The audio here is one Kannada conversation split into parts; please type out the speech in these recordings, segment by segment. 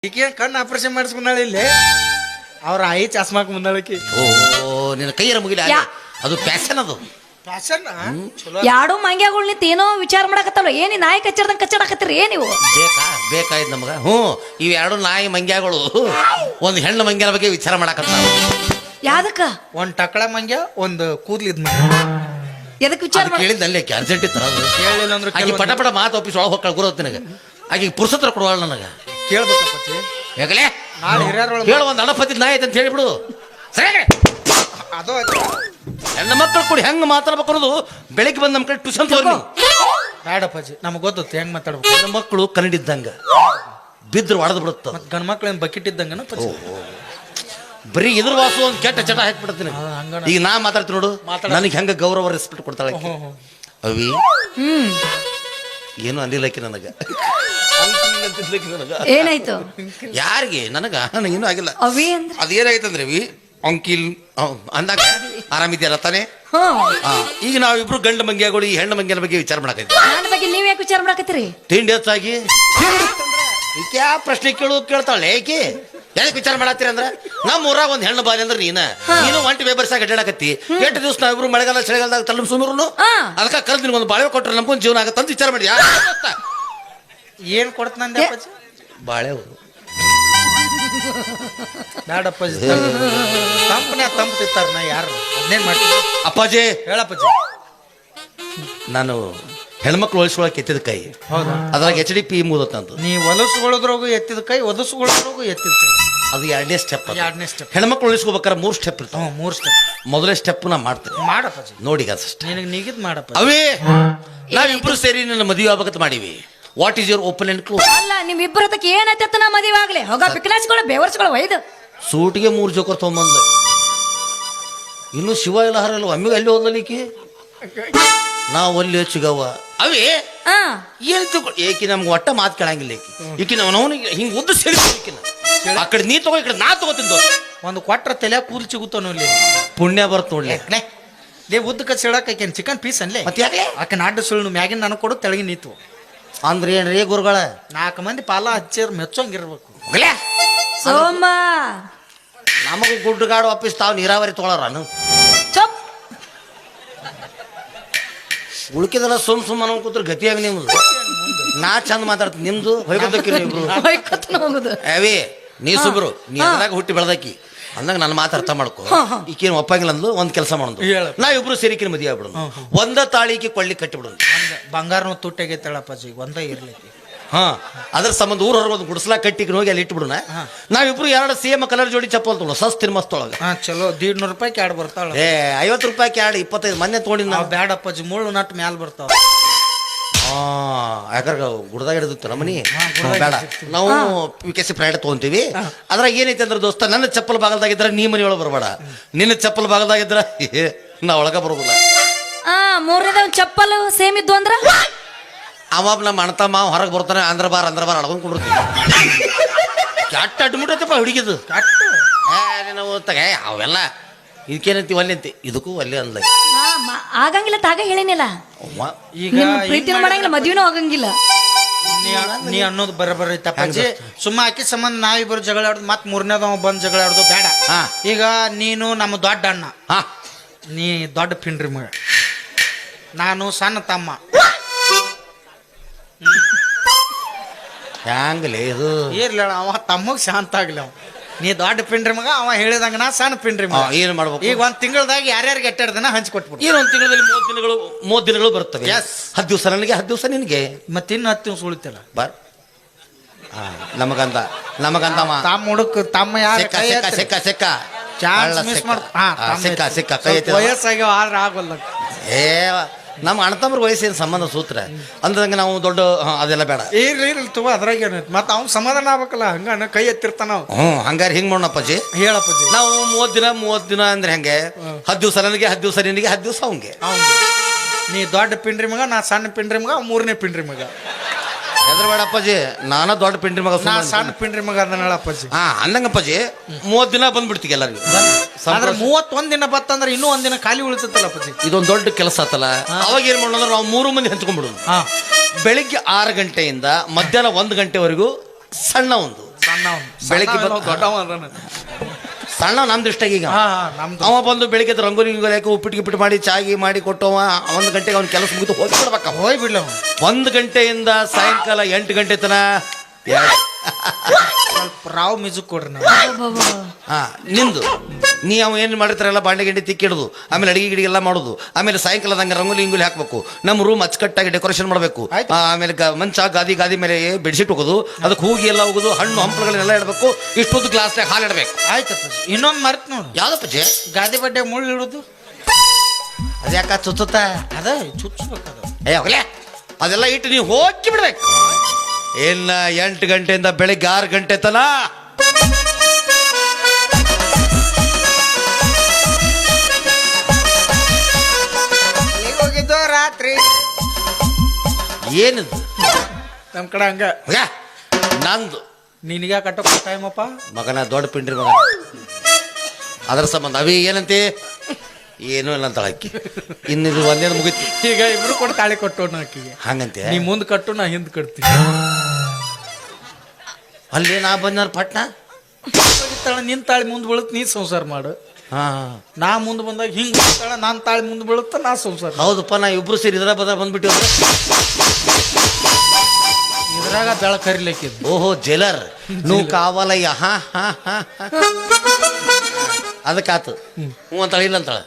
ಈಕೆ ಕಣ್ಣು ಆಪರೇಷನ್ ಮಾಡಿಸ್ಕೊಂಡಾಳ ಇಲ್ಲಿ ಅವ್ರ ಆಯಿ ಚಸ್ಮಾಕ್ ಮುಂದಾಳಕಿ. ಓ ನಿನ್ನ ಕೈಯರ ಮುಗಿಲ ಅದು ಪ್ಯಾಶನ್ ಅದು ಫ್ಯಾಷನ್ ಯಾಡೋ ಮಂಗ್ಯಾಗಳು ನಿಂತ ಏನೋ ವಿಚಾರ ಮಾಡಕತ್ತಲ್ಲ ಏನಿ ನಾಯಿ ಕಚ್ಚಡ್ದಂಗ್ ಕಚ್ಚಡಕತ್ತೀರಿ ಏ ನೀವು ಬೇಕಾಯ್ತು ನಮಗ. ಇವ್ ಎರಡು ನಾಯಿ ಮಂಗ್ಯಾಗಳು ಒಂದು ಹೆಣ್ಣು ಮಂಗ್ಯನ ಬಗ್ಗೆ ವಿಚಾರ ಮಾಡಕತ್ತಾವ. ಯಾದಕ್ಕ ಒಂದ್ ಟಕಳ ಮಂಗ್ಯ ಒಂದು ಕೂದ್ಲಿದ್ ಎದಕ್ ವಿಚಾರ ಕೇಳಿದ್ದ ಅಲ್ಲೇ ಅರ್ಜೆಂಟ್ ಇತ್ತು ಕೇಳಿಲ್ಲ ಅಂದ್ರೆ ಆಕಿ ಪಟ ಪಟ ಮಾತು ಆಫೀಸ್ ಒಳಗೆ ಹೋಗಿ ಕಳ್ಕೊರೋದು ನನಗೆ. ಆಕಿ ಪುರುಷತ್ರ ಕೊಡುವಳ ನನಗ ಕೇಳ್ಬೇಕಪ್ಪಚ್ಚಿ. ಯಾಕಲೇ ನಾಳೆ ಹಿರಿಯರೊಳಗೆ ಹೇಳು ಒಂದು ಅಣಪತಿ ನಾಯಿ ಐತೆ ಅಂತ ಹೇಳಿಬಿಡು. ಸರಿ ಅದು ಆಯ್ತು. ಹೆಣ್ಣು ಮಕ್ಕಳು ಕೂಡಿ ಹೆಂಗ್ ಮಾತಾಡ್ಬೇಕು ಅನ್ನೋದು ಬೆಳಿಗ್ಗೆ ಬಂದು ನಮ್ಮ ಕಡೆ ಟ್ಯೂಷನ್ ತಗೊಂಡು ಬೇಡಪ್ಪಾಜಿ ನಮ್ಗೆ ಗೊತ್ತತ್ತು ಹೆಂಗ್ ಮಾತಾಡ್ಬೇಕು. ಹೆಣ್ಣು ಮಕ್ಕಳು ಕನ್ನಡಿದ್ದಂಗ ಬಿದ್ರು ಒಡೆದು ಬಿಡುತ್ತ. ಮತ್ ಗಂಡ್ ಮಕ್ಳು ಏನ್ ಬಕೆಟ್ ಇದ್ದಂಗನ ಪಚ್ಚಿ. ಬರೀ ಇದ್ರ ವಾಸು ಒಂದು ಕೆಟ್ಟ ಚಟ ಹಾಕ್ಬಿಡ್ತೀನಿ. ಈಗ ನಾ ಮಾತಾಡ್ತೀನಿ ನೋಡು, ನನಗೆ ಹೆಂಗ ಗೌರವ ರೆಸ್ಪೆಕ್ಟ್ ಕೊಡ್ತಾಳೆ ಅವಿ. ಏನು ಅಲ್ಲಿಲ್ಲಕಿ ನನಗ ಏನಾಯ್ತು ಯಾರಿಗೆ ನನಗ ನನಗೇನು ಆಗಿಲ್ಲ. ಅವಿ ಅಂದ್ರೆ ಅದೇನಾಯ್ತಂದ್ರೆ ವಿ ಅಂಕಿಲ್ ಅಂದಾಗ ಆರಾಮಿದ್ಯಲ್ಲ ತಾನೇ. ಈಗ ನಾವಿಬ್ರು ಗಂಡು ಮಂಗ್ಯಗಳು ಈ ಹೆಣ್ಣು ಮಂಗ್ಯನ ಬಗ್ಗೆ ವಿಚಾರ ಮಾಡಕೈತಿ. ನನ್ನ ಬಗ್ಗೆ ನೀವ್ ಯಾಕೆ ವಿಚಾರ ಮಾಡಕತ್ತೀರಿ? ತಿಂಡಿ ಹೆಚ್ಚಾಗಿ ಈಕೆ ಯಾವ ಪ್ರಶ್ನೆ ಕೇಳ್ತಾಳೆ ಏಕೆ ಯಾಕೆ ವಿಚಾರ ಮಾಡತ್ತೀರಿ ಅಂದ್ರೆ ನಮ್ಮ ಊರಾಗ ಒಂದು ಹೆಣ್ಣು ಬಾಲಿ ಅಂದ್ರೆ ನೀನು ಒಂಟಿ ಬೇಬರ್ಸಾಗ ಅಡ್ಡಾಡಕತ್ತಿ. ಎಷ್ಟು ದಿವಸ ನಾವಿಬ್ರು ಮಳೆಗಾಲ ಚಳಿಗಾಲದಾಗ ತಳ್ಳು ಸುಮರು ಅದಕ್ಕೆ ಕಲ್ತು ನಿನ್ಗೊಂದು ಬಾಳೆ ಕೊಟ್ಟರೆ ನಮ್ಗೊಂದು ಜೀವನ ಆಗತ್ತಂತ ವಿಚಾರ ಮಾಡಿ. ಏನ್ ಕೊಡ್ತಂದೆ ಅಪ್ಪಾಜಿ? ಬಾಳೆ ಬೇಡಪ್ಪಾಜಿ ತಂಪನೆ ತಂಪು ತಿಂತಾರ ನಾ ಯಾರು ಅದನ್ನೇನ್ ಮಾಡ್ತೀವಿ. ಅಪ್ಪಾಜಿ ಹೇಳಪ್ಪಾಜಿ. ನಾನು ಹೆಣ್ಮಕ್ಳು ಉಳಿಸ್ಕೊಳಕ್ಕೆ ಎತ್ತಿದ ಕೈ. ಹೌದಾ? ಅದ್ರಾಗ HDP ಮುದತ್ತಂತ ನೀ ಹೊಲಸುಗೊಳದ್ರಾಗು ಎತ್ತಿದ ಕೈ ಒದಸುಗೊಳದ್ರಾಗು ಎತ್ತಿದ ಕೈ. ಅದು ಎರಡನೇ ಸ್ಟೆಪ್. ಎರಡನೇ ಸ್ಟೆಪ್. ಹೆಣ್ಮಕ್ಳು ಉಳಿಸ್ಕೋಬೇಕಾರೆ 3 ಸ್ಟೆಪ್ ಇರ್ತಾವ. 3 ಸ್ಟೆಪ್. ಮೊದಲನೇ ಸ್ಟೆಪ್ ನಾ ಮಾಡ್ತೇನೆ ಮಾಡಪ್ಪಾಜಿ. ನೋಡಿ ಅಷ್ಟೇ. ನಿನಗೆ ನೀಗಿದ್ ಮಾಡಪ್ಪ. ಅವೇ ನಾವಿಬ್ರು ಸೇರಿ ನನ್ನ ಮದುವೆ ಆಗ್ಬೇಕಂತ ಮಾಡಿವಿ. What is your open and close? ಅಲ್ಲ ನಿಮ್ ಇಬ್ಬರ ಹತ್ತಕ್ಕೆ ಏನಾಯ್ತ ನಾ ಮದುವೆ ಆಗ್ಲಿ ಹೋಗ ಪಿಕ್ನಾಚ್ಗಳು ಬೇವರ್ಸ್ಗಳು ಒಯ್ದು ಸೂಟಿಗೆ 3 ಜೋಕರ್ ತೊಗೊಂಬಂದ. ಇನ್ನು ಶಿವ ಎಲ್ಲ ಹರಲ್ಲ ಒಮ್ಮೆಗೆ ಅಲ್ಲಿ ಹೋದಲಿಕ್ಕೆ ನಾವು ಅಲ್ಲಿ ಹೆಚ್ಚಿಗವ ಅವೇ ಏನ್ ಏಕಿ ನಮ್ಗೆ ಒಟ್ಟ ಮಾತು ಕೇಳಂಗಿಲ್ಲ. ಈಕಿ ಅವನಿಗೆ ಹಿಂಗೆ ಉದ್ದ ಸೇರಿಕಿನ ಆ ಕಡೆ ನೀ ತಗೋ ಈ ಕಡೆ ನಾ ತಗೋತೀನಿ. ಒಂದು ಕೊಟ್ರ ತಲೆ ಕೂಲ್ ಸಿಗುತ್ತಾನ ಇಲ್ಲಿ ಪುಣ್ಯ ಬರ್ತ ನೋಡ್ಲಿ. ದೇ ಉದ್ದ ಕಚ್ಚಿಡಕ್ ಆಕೆನ್ ಚಿಕನ್ ಪೀಸ್ ಅನ್ಲೇ ಮತ್ತೆ ಯಾಕೆ ಆಕೆ ನಾಡ್ಡು ಸುಳ್ಳು ಮ್ಯಾಗಿನ ನನಗೆ ಕೊಡು ತೆಳಗಿನ ನೀತು ಅಂದ್ರೆ ಏನ್ರಿ ಗುರುಗಳ 4 ಮಂದಿ ಪಾಲ ಹಚ್ಚಿರ್ ಮೆಚ್ಚೋಂಗಿರ್ಬೇಕು. ಸೋಮ ನಮಗೂ ಗುಡ್ಡಗಾಡು ಆಫೀಸ್ ತಾವು ನೀರಾವರಿ ತೊಗೊಳಾರ ಚಪ್ ಉಳ್ಕಿದಲ್ಲ ಸುಮ್ ಕೂತ್ರು ಗತಿಯಾಗಿ ನಿಮ್ದು. ನಾ ಚಂದ ಮಾತಾಡ್ತೀನಿ ನಿಮ್ದು ಹೊಯ್ಕೋದಕ್ಕಿರಿ ಇಬ್ರು. ಹೋಗುದು ಅವೇ ನೀ ಸುಬ್ರು ನೀ ಅದ್ರಾಗ ಹುಟ್ಟಿ ಬೆಳೆದಾಕಿ ಅಂದಾಗ ನನ್ನ ಮಾತು ಅರ್ಥ ಮಾಡ್ಕೊ. ಈಕೇನು ಒಪ್ಪಾಗಿಲ್ಲ ಅಂದ್ಲು ಒಂದ್ ಕೆಲಸ ಮಾಡೋದು ನಾವಿಬ್ರು ಸೇರಿಕಿನ ಮದುವೆ ಆಗ್ಬಿಡೋದು. ಒಂದ ತಾಳಿಕೆ ಕೊಳ್ಳಿ ಕಟ್ಟಿಬಿಡೋದು. ಬಂಗಾರನ ತುಟ್ಟಾಗೈತಳಪ್ಪಾಜಿ ಒಂದ ಇರ್ಲಿಕ್ಕೆ. ಅದ್ರ ಸಂಬಂಧ ಊರ ಹೊರಗೆ ಒಂದು ಗುಡಿಸ್ಲಾ ಕಟ್ಟಿಗೆ ಹೋಗಿ ಅಲ್ಲಿ ಇಟ್ಬಿಡೋಣ. ನಾವಿಬ್ರು 2 ಸೇಮ್ ಕಲರ್ ಜೋಡಿ ಚಪ್ಪಲ್ ತೊಗೊಳು ಸಸ್ತಿನ ಮಸ್ತೊಳಗೆ. ಚಲೋ 150 ರೂಪಾಯಿ ಕ್ಯಾಡ್ ಬರ್ತಾಳ. 50 ರೂಪಾಯಿ ಕ್ಯಾಡ್ 25 ಮೊನ್ನೆ ತೊಗೊಂಡಿ ನಾವು. ಬ್ಯಾಡಪ್ಪಾಜಿ ಮುಳ್ಳು ನಟ್ ಮ್ಯಾಲ ಬರ್ತಾವ. ಯಾಕಂದ್ರೆ ಗುಡ್ದಾಗ ಹಿಡಿದಿತ್ತು ನಮ್ಮನಿ ಬೇಡ. ನಾವು PKC ಪ್ರೈಡ್ ತೊಗೊಂತೀವಿ. ಅದ್ರಾಗ ಏನೈತೆ ಅಂದ್ರೆ ದೋಸ್ತ ನನ್ನ ಚಪ್ಪಲ್ ಬಾಗಲ್ದಾಗಿದ್ರೆ ನೀ ಮನೆ ಒಳಗೆ ಬರಬೇಡ. ನಿನ್ನ ಚಪ್ಪಲ್ ಬಾಗಲ್ದಾಗಿದ್ರ ನಾ ಒಳಗ ಬರೋದಿಲ್ಲ. 3ನೇದ ಚಪ್ಪಲ್ ಸೇಮ್ ಇದ್ದು ಅಂದ್ರ ಅವ ನಮ್ಮ ಅಣ್ಣ ಮಾವ ಹೊರಗೆ ಬರ್ತಾನೆ ಅಂದ್ರ ಬಾರ ಅಳ್ಕೊಂಡ್ ಕುಂಡಿರ್ತೀವಿ. ಕೆಟ್ಟ ಅಡ್ಮಿಟ್ಟಪ್ಪ ಹುಡುಗಿದು ನಾವು ತಗ ಅವೆಲ್ಲ ಇದಕ್ಕೇನಂತೀವಿ ಒಲ್ಲೆ ಅಂತಿ ಇದಕ್ಕೂ ಒಲ್ಲೆ ಅಂದ್ಲ. ಆಗಂಗಿಲ್ಲ ತಾಗ ಹೇಳಿನಿಲ್ಲ ಈಗ ಪ್ರೀತಿನೂ ಮಾಡಂಗಿಲ್ಲ ಮದ್ವಿನೂ ಆಗಂಗಿಲ್ಲ. ನೀ ಅನ್ನೋದು ಬರಬರ ತಪ್ಪಾಜಿ. ಸುಮ್ಮ ಆಕಿ ಸಂಬಂಧ ನಾವಿಬ್ಬರು ಜಗಳ ಆಡೋದು ಮತ್ 3ನೇದವ ಬಂದ್ ಜಗಳ ಆಡೋದು ಬೇಡ. ಈಗ ನೀನು ನಮ್ಮ ದೊಡ್ಡ ಅಣ್ಣ, ನೀ ದೊಡ್ಡ ಪಿಂಡ್ರಿ ಮಗ, ನಾನು ಸಣ್ಣ ತಮ್ಮ. ಹ್ಯಾಂಗಲೇ ಇದು ಇರ್ಲ ಅವ ತಮ್ಮಗ್ ಶಾಂತ ಆಗ್ಲಿ. ಅವ ನೀ ದೊಡ್ಡ ಪಿಂಡ್ರಿ ಮಗ, ಅವ ಹೇಳಿದಂಗ ನಾ ಸಣ್ಣ ಪಿಂಡ್ರಿ ಮಗ. ಏನು ಮಾಡ್ಬೇಕು ಈಗ 1 ತಿಂಗಳದಾಗ ಯಾರ್ಯಾರಿಗೆ 2 ದಿನ ಹಂಚ್ಕೊಟ್ಬಿಡು. ಏನು 1 ತಿಂಗಳಲ್ಲಿ 30 ದಿನಗಳು ಬರ್ತವೆ. 10 ದಿವಸ ನನಗೆ 10 ದಿವಸ ನಿನಗೆ ಮತ್ತೆ ಇನ್ನು 10 ದಿವಸ ಉಳಿತಿಲ್ಲ ಬಾರ್. ನಮಗಂತ ತಮ್ಮ ಹುಡುಕ್ ತಮ್ಮ ಯಾರ ವಯಸ್ಸಾಗ್ಯಾವ ಆದ್ರೆ ಆಗೋಲ್ಲ. ನಮ್ಮ ಅಣ್ಣತಮ್ಮರ ವಯಸ್ಸೇನು ಸಂಬಂಧ ಸೂತ್ರ ಅಂದಂಗೆ ನಾವು ದೊಡ್ಡ ಅದೆಲ್ಲ ಬೇಡ. ಇರ್ಲಿ ತಗೋ ಅದ್ರಾಗ ಏನೈತಿ ಮತ್ತೆ ಅವ್ನು ಸಮಾಧಾನ ಆಗ್ಬೇಕಲ್ಲ. ಹಂಗ ಕೈ ಎತ್ತಿರ್ತಾನ. ಹಂಗಾರೆ ಹಿಂಗ್ ಮಾಡೋಣಪ್ಪಾಜಿ. ಹೇಳಪ್ಪಾಜಿ. ನಾವು 30 ದಿನ ಅಂದ್ರೆ ಹೆಂಗೆ 10 ದಿವಸ ನನಗೆ 10 ದಿವಸ ನಿನಗೆ 10 ದಿವಸ ಅವಂಗೆ. ನೀ ದೊಡ್ಡ ಪಿಂಡ್ರಿ ಮಗ, ನಾ ಸಣ್ಣ ಪಿಂಡ್ರಿ ಮಗ, 3ನೇ ಪಿಂಡ್ರಿ ಮಗ. ಎದ್ರ ಬೇಡಪ್ಪಾಜಿ, ನಾನ ದೊಡ್ಡ ಪಿಂಡ್ರಿ ಮಗ, ನಾ ಸಣ್ಣ ಪಿಂಡ್ರಿ ಮಗ ಅದನ್ನಪ್ಪಾಜಿ. ಅಂದಂಗಪ್ಪಾಜಿ 30 ದಿನ ಬಂದ್ಬಿಡ್ತೀವಿ ಎಲ್ಲರಿಗೂ. ಆದ್ರೆ 31 ದಿನ ಬತ್ತಂದ್ರೆ ಇನ್ನೂ 1 ದಿನ ಖಾಲಿ ಉಳಿತಲ್ಲ ಅಪ್ಪಾಜಿ. ಇದೊಂದು ದೊಡ್ಡ ಕೆಲಸ ಆತಲ್ಲ. ಅವಾಗ ಏನ್ ಮಾಡೋಣ ನಾವು 3 ಮಂದಿ ಹಂಚ್ಕೊಂಡ್ಬಿಡೋದು. ಬೆಳಿಗ್ಗೆ 6 ಗಂಟೆಯಿಂದ ಮಧ್ಯಾಹ್ನ 1 ಗಂಟೆವರೆಗೂ ಸಣ್ಣ ಒಂದು ಬೆಳಗ್ಗೆ ಸಣ್ಣ ನಮ್ ದೃಷ್ಟಿಯಾಗ ಈಗ ಅವ ಬಂದು ಬೆಳಿಗ್ಗೆ ರಂಗೋಲಿ ಗಿಂಗೋಲಿ ಹಾಕಿ ಉಪ್ಪಿಟ್ಟು ಗಿಪ್ಪಿಟ್ಟು ಮಾಡಿ ಚಾಗಿ ಮಾಡಿ ಕೊಟ್ಟವ 1 ಗಂಟೆಗೆ ಅವ್ನ ಕೆಲಸ ಮುಗಿದು ಹೋಗ್ಬಿಡ್ಬೇಕ ಹೋಗ್ಬಿಡ್ಲ 1 ಗಂಟೆಯಿಂದ ಸಾಯಂಕಾಲ 8 ಗಂಟೆ ತನ ಸ್ವಲ್ಪ ರಾವ್ ಮ್ಯೂಸಿಕ್ ಕೊಡ್ರಿ ನಾವು ನಿಂದು ನೀ ಅವ ಏನು ಮಾಡಿರ್ತಾರಲ್ಲ ಬಾಂಡೆ ಗಿಂಡಿ ತಿಕ್ಕಿಡೋದು ಆಮೇಲೆ ಅಡಿಗೆ ಗಿಡಿಗೆ ಎಲ್ಲ ಮಾಡೋದು ಆಮೇಲೆ ಸಾಯಂಕಾಲದ ಹಂಗೆ ರಂಗೋಲಿ ಹಿಂಗೋಲಿ ಹಾಕ್ಬೇಕು ನಮ್ಮ ರೂಮ್ ಅಚ್ಚುಕಟ್ಟಾಗಿ ಡೆಕೋರೇಷನ್ ಮಾಡಬೇಕು ಆಮೇಲೆ ಮಂಚ ಗಾದಿ ಮೇಲೆ ಬೆಡ್ಶೀಟ್ ಹೋಗೋದು ಅದಕ್ಕೆ ಹೂಗಿ ಎಲ್ಲ ಹೋಗೋದು ಹಣ್ಣು ಹಂಪಲುಗಳನ್ನೆಲ್ಲ ಇಡಬೇಕು ಇಷ್ಟೊಂದು ಗ್ಲಾಸ್ನಾಗ ಹಾಲು ಇಡಬೇಕು ಆಯ್ತಪ್ಪ ಇನ್ನೊಂದು ಮರ್ತ್ ನೋಡು ಯಾವ್ದಪ್ಪ ಜೆ ಗಾದಿ ಬಡ್ಡೆ ಮುಳ್ಳು ಇಡೋದು ಅದ್ಯಾಕ ಚುಚ್ಚುತ್ತ ಅದ ಚುಚ್ಚಬೇಕದು ಹೋಗ್ಲೇ ಅದೆಲ್ಲ ಇಟ್ಟು ನೀವು ಹೋಗಿ ಬಿಡ್ಬೇಕು ಇಲ್ಲ 8 ಗಂಟೆಯಿಂದ ಬೆಳಿಗ್ಗೆ 6 ಗಂಟೆ ತನ ಹೋಗಿದ್ದು ರಾತ್ರಿ ಏನಿದು ನಮ್ ಕಡೆ ಹಂಗ ನಂದು ನಿನಗ ಕಟ್ಟೋ ಟೈಮಪ್ಪ ಮಗನ ದೊಡ್ಡ ಪಿಂಡ್ರಿ ಮಗನ ಅದರ ಸಂಬಂಧ ಅವಿ ಏನಂತೆ ಏನೂ ಇಲ್ಲ ಅಂತ ಅಕ್ಕಿ ಇನ್ನಿದು ಒಂದೇನು ಮುಗಿತು ಈಗ ಇಬ್ರು ಕೂಡ ತಾಳಿ ಕೊಟ್ಟೋಣ ಆಕಿಗೆ ಹಂಗಂತೆ ನೀ ಮುಂದೆ ಕಟ್ಟು ನಾ ಹಿಂದ್ ಕಟ್ತೀನಿ ಅಲ್ಲಿ ನಾ ಬಂದಾರ ಪಟ್ನ ನಿನ್ ತಾಳಿ ಮುಂದೆ ಬೀಳುತ್ತ ನೀ ಸಂಸಾರ ಮಾಡು ನಾ ಮುಂದೆ ಬಂದಾಗ ಹಿಂಗ ನಾನ್ ತಾಳಿ ಮುಂದೆ ಬೀಳುತ್ತ ನಾ ಸಂಸಾರ ಹೌದಪ್ಪ ನಾ ಇಬ್ರು ಸೇರಿ ಇದ್ರ ಬಂದ್ಬಿಟ್ಟು ಇದ್ರಾಗ ಬೆಳಕ್ ಹರಿಲಿಕ್ಕಿದ್ ಓಹೋ ಜೈಲರ್ ನೂ ಕಾವಲಯ್ಯ ಅದಕ್ಕಾತು ಹ್ಞೂ ಅಂತಾಳ ಇಲ್ಲ ಅಂತಾಳ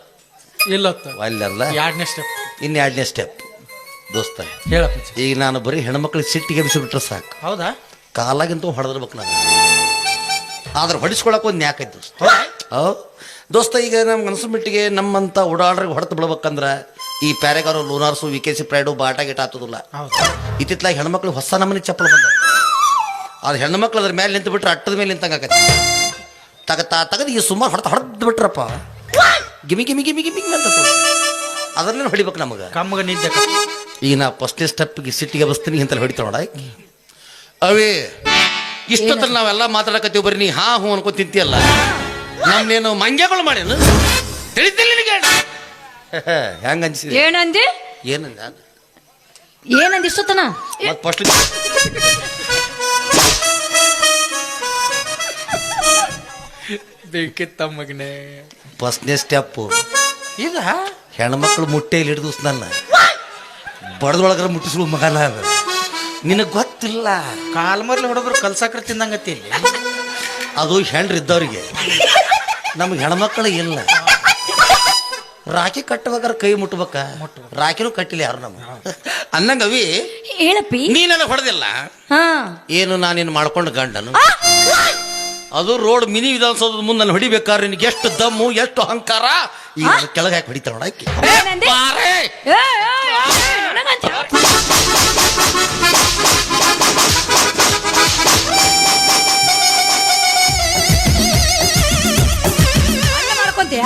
ಇಲ್ಲ ಅಲ್ಲಲ್ಲ 2ನೇ ಸ್ಟೆಪ್ ಇನ್ನು 2ನೇ ಸ್ಟೆಪ್ ದೋಸ್ತ ಹೇಳಪ್ಪ ಈಗ ನಾನು ಬರೀ ಹೆಣ್ಮಕ್ಳಿಗೆ ಸಿಟ್ಟಿಗೆ ಬಿಸಿಬಿಟ್ರೆ ಸಾಕು ಹೌದಾ ಕಾಲಾಗಿಂತೂ ಹೊಡೆದಿರ್ಬೇಕು ನಾನು ಆದ್ರೆ ಹೊಡಿಸ್ಕೊಳಕ್ಕೆ ಒಂದು ನ್ಯಾಕೈತೆ ದೋಸ್ತ ದೋಸ್ತ ಈಗ ನಮ್ಗೆ ಅನ್ಸೋ ಮಟ್ಟಿಗೆ ನಮ್ಮಂಥ ಓಡಾಡ್ರಿಗೆ ಹೊಡೆದು ಬಿಡ್ಬೇಕಂದ್ರೆ ಈ ಪ್ಯಾರೆಗಾರು ಲೂನಾರ್ಸು ವಿಕೆಸಿ ಪ್ರೈಡು ಬಾಟ ಗಿಟ ಆಗ್ತದಿಲ್ಲ ಇತ್ತಿತ್ತಲಾಗ ಹೆಣ್ಮಕ್ಳು ಹೊಸ ನಮೂನಿ ಚಪ್ಪಲ್ ಬಂದ ಅದು ಹೆಣ್ಮಕ್ಳು ಅದ್ರ ಮೇಲೆ ನಿಂತು ಬಿಟ್ರೆ ಅಟ್ಟದ ಮೇಲೆ ನಿಂತಂಗಾಕೈತಿ ತಗದು ಈ ಸುಮಾರು ಹೊಡೆದು ಬಿಟ್ರಪ್ಪ ಗಿಮಿ ಗಿಮಿ ಗಿಮಿ ಗಿಮಿ ಅಂತ ಅದರಲ್ಲೇ ಹೊಡಿಬೇಕು ನಮಗೆ ಕಮ್ಮಗ ನಿದ್ದೆ ಈಗ ನಾ ಫಸ್ಟ್ನೇ ಸ್ಟೆಪ್ಗೆ ಸಿಟ್ಟಿಗೆ ಬಸ್ತೀನಿ ಅಂತ ಹೊಡಿತಾವ ನೋಡ ಅವೇ ಇಷ್ಟೊತ್ತಲ್ಲಿ ನಾವೆಲ್ಲ ಮಾತಾಡಕತ್ತೀವಿ ಬರೀ ನೀ ಹೂ ಅನ್ಕೊ ತಿಂತೀಯಲ್ಲ ನಮ್ನೇನು ಮಂಗ್ಯಗಳು ಮಾಡ್ಯಾನು ತಿಳಿತಿಲ್ಲ ನಿನಗೆ ಹೆಂಗ ಅನ್ಸಿದೆ ಏನಂದಿ ಏನಂದ ಏನಂದಿ ಇಷ್ಟೊತ್ತನ ಮತ್ತೆ ಫಸ್ಟ್ ಬೇಕಿತ್ತಮ್ಮಗನೆ ಫಸ್ಟ್ನೇ ಸ್ಟೆಪ್ಪು ಇದ ಹೆಣ್ಮಕ್ಳು ಮುಟ್ಟೆಯಲ್ಲಿ ಹಿಡಿದು ನನ್ನ ಬಡದೊಳಗರ ಮುಟ್ಟಿಸುವ ಮಗನ ನಿನಗೆ ಗೊತ್ತಿಲ್ಲ ಕಾಲ್ಮರ್ಲಿ ಹೊಡೆದ್ರು ಕಲ್ಸಾಕ್ರ ತಿಂದಂಗತಿ ಇಲ್ಲಿ ಅದು ಹೆಣ್ರು ಇದ್ದವ್ರಿಗೆ ನಮ್ಗೆ ಹೆಣ್ಮಕ್ಳು ಇಲ್ಲ ರಾಖಿ ಕಟ್ಟಬೇಕಾದ್ರೆ ಕೈ ಮುಟ್ಬೇಕ ರಾಖಿನೂ ಕಟ್ಟಿಲ್ಲ ಯಾರು ನಮ್ಮ ಅನ್ನಂಗವಿ ಹೇಳಪ್ಪಿ ನೀನೆಲ್ಲ ಹೊಡೆದಿಲ್ಲ ಏನು ನಾನೇನು ಮಾಡ್ಕೊಂಡು ಗಂಡನು ಅದು ರೋಡ್ ಮಿನಿ ವಿಧಾನಸೌಧದ ಮುಂದೆ ನಾನು ಹೊಡಿಬೇಕಾದ್ರೆ ನಿನಗೆ ಎಷ್ಟು ದಮ್ಮು ಎಷ್ಟು ಅಹಂಕಾರ ಈಗ ಕೆಳಗೆ ಹಾಕಿ ಹೊಡಿತಾಳ ನೋಡಕ್ಕೆ ಮಾಡ್ಕೊಂತೀಯ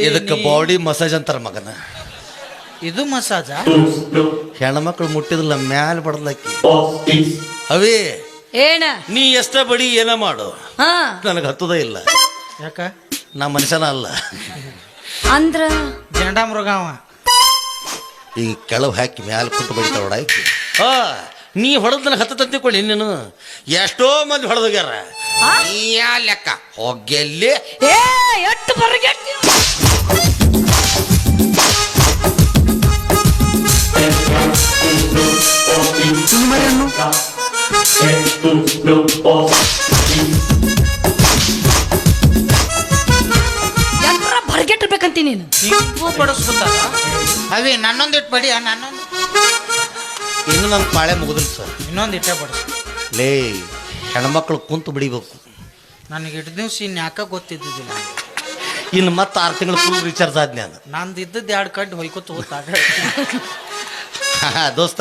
ಇದಕ್ಕೆ ಬಾಡಿ ಮಸಾಜ್ ಅಂತಾರ ಮಗನ ಇದು ಮಸಾಜ ಹೆಣ್ಮಕ್ಳು ಮುಟ್ಟಿದಿಲ್ಲ ಮ್ಯಾಲ ಬಡದಕ್ಕಿ ಅವೇ ಏನ ನೀ ಎಷ್ಟ ಬಡಿ ಏನ ಮಾಡು ನನಗೆ ಹತ್ತದ ಇಲ್ಲ ಯಾಕ ನಾ ಮನುಷ್ಯನ ಅಲ್ಲ ಅಂದ್ರ ಜಂಡ ಮೃಗಾವ ಈಗ ಕೆಳಗೆ ಹಾಕಿ ಮ್ಯಾಲ ಕುಟ್ಟು ಬಡಿತಾಳ ಹೊಡಾಕಿ ನೀ ಹೊಡೆದ್ ನನಗೆ ಹತ್ತ ತಿಳ್ಕೊಳ್ಳಿ ನೀನು ಎಷ್ಟೋ ಮಂದಿ ಹೊಡೆದೋಗ್ಯಾರ ಯಾ ಲೆಕ್ಕ ಹೋಗ್ಯಲ್ಲಿ ಎಷ್ಟು ಬರಗೆ ಬರ್ಗೆಟ್ಟಿರ್ಬೇಕಂತೀನಿ ನೀನು ಹಿಂಗೂ ಬಡಿಸ್ಕೊತಾರ ಅವೇ ನನ್ನೊಂದಿಟ್ಟು ಬಡಿ ನನ್ನೊಂದು ಇನ್ನು ನನ್ನ ಪಾಳೆ ಮುಗಿದಿಲ್ಲ ಸರ್ ಇನ್ನೊಂದು ಇಟ್ಟೆ ಬಡಿಸ್ ಲೇ ಹೆಣ್ಮಕ್ಳು ಕುಂತು ಬಿಡಿಬೇಕು ನನಗೆ ಇಟ್ಟು ದಿವ್ಸ ಇನ್ನು ಯಾಕ ಗೊತ್ತಿದ್ದಿದ್ದಿಲ್ಲ ಇನ್ನು ಮತ್ತೆ 6 ತಿಂಗಳು ಫುಲ್ ರಿಚಾರ್ಜ್ ಆದ್ನಿ ನಾನು ನಂದು ಇದ್ದದ್ದು 2 ಕಡ್ಡು ಹೊಯ್ಕೊತ ಹೋಗ್ತಾಗ ದೋಸ್ತ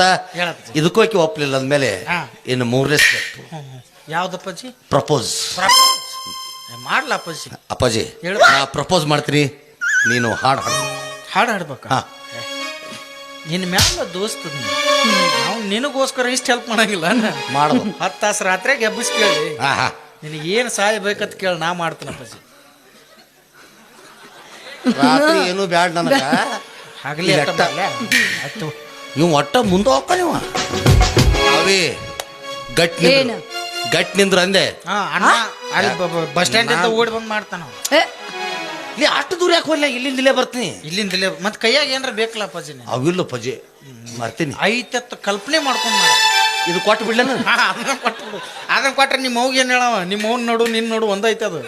ಇದಕ್ಕೂ ಆಕಿ ಒಪ್ಪಲಿಲ್ಲ ಅಂದಮೇಲೆ ಇನ್ನು 3ನೇ ಸ್ಟೆಪ್ ಯಾವ್ದಪ್ಪಾಜಿ ಪ್ರಪೋಸ್ ಮಾಡ್ಲ ಅಪ್ಪಾಜಿ ಅಪ್ಪಾಜಿ ನಾ ಪ್ರಪೋಸ್ ಮಾಡ್ತೀನಿ ನೀನು ಹಾಡು ಹಾಡ್ಬೇಕ ನಿನ್ನ ಮ್ಯಾಲ ದೋಸ್ತ ನಾವು ನಿನಗೋಸ್ಕರ ಇಷ್ಟು ಹೆಲ್ಪ್ ಮಾಡಂಗಿಲ್ಲ ಮಾಡು 10 ತಾಸು ರಾತ್ರಿಯಾಗ ಎಬ್ಬಿಸ್ ಕೇಳಿ ನಿನಗೆ ಏನು ಸಹಾಯ ಬೇಕಂತ ಕೇಳಿ ನಾ ಮಾಡ್ತೀನಿ ಅಪ್ಪಾಜಿ ರಾತ್ರಿ ಏನು ಬ್ಯಾಡ ನನಗ ಹಗಲಿ ಆಯ್ತು ಇವ್ ಒಟ್ಟ ಮುಂದೆ ಹೋಗ್ತಾನಿವ ಅವೇ ಗಟ್ಟಿ ಏನು? ಗಟ್ ನಿಂದ್ರ ಅಂದೆ ಹಾ ಅಣ್ಣ ಅಲ್ಲಿ ಬಸ್ ಸ್ಟ್ಯಾಂಡ್ ಇಂದ ಓಡಿ ಬಂದ್ ಮಾಡ್ತಾನ ಅವ. ಏ, ಇಲ್ಲಿ ಅಷ್ಟು ದೂರ ಯಾಕೆ ಹೋಗ್ಲ ಇಲ್ಲಿಂದ ಇಲ್ಲೇ ಬರ್ತೀನಿ ಇಲ್ಲಿಂದಲೇ ಮತ್ ಕೈಯಾಗ ಏನ್ರ ಬೇಕಲ್ಲ ಅಪ್ಪಾಜಿನ ಅವಿಲ್ಲ ಪಜೆ ಬರ್ತೀನಿ ಐತತ್ ಕಲ್ಪನೆ ಮಾಡ್ಕೊಂಡ್ ಮಾಡ ಇದು ಕೊಟ್ಟು ಬಿಡ್ಲೇನ ಅದನ್ನ ಕೊಟ್ಬಿಡು ಅದನ್ನ ಕೊಟ್ರೆ ನಿಮ್ಮ ಅವ್ಗೆ ಏನ್ ಹೇಳವ ನಿಮ್ಮ ಅವ್ನ ನೋಡು ನಿನ್ ನೋಡು ಒಂದೈತೆ ಅದು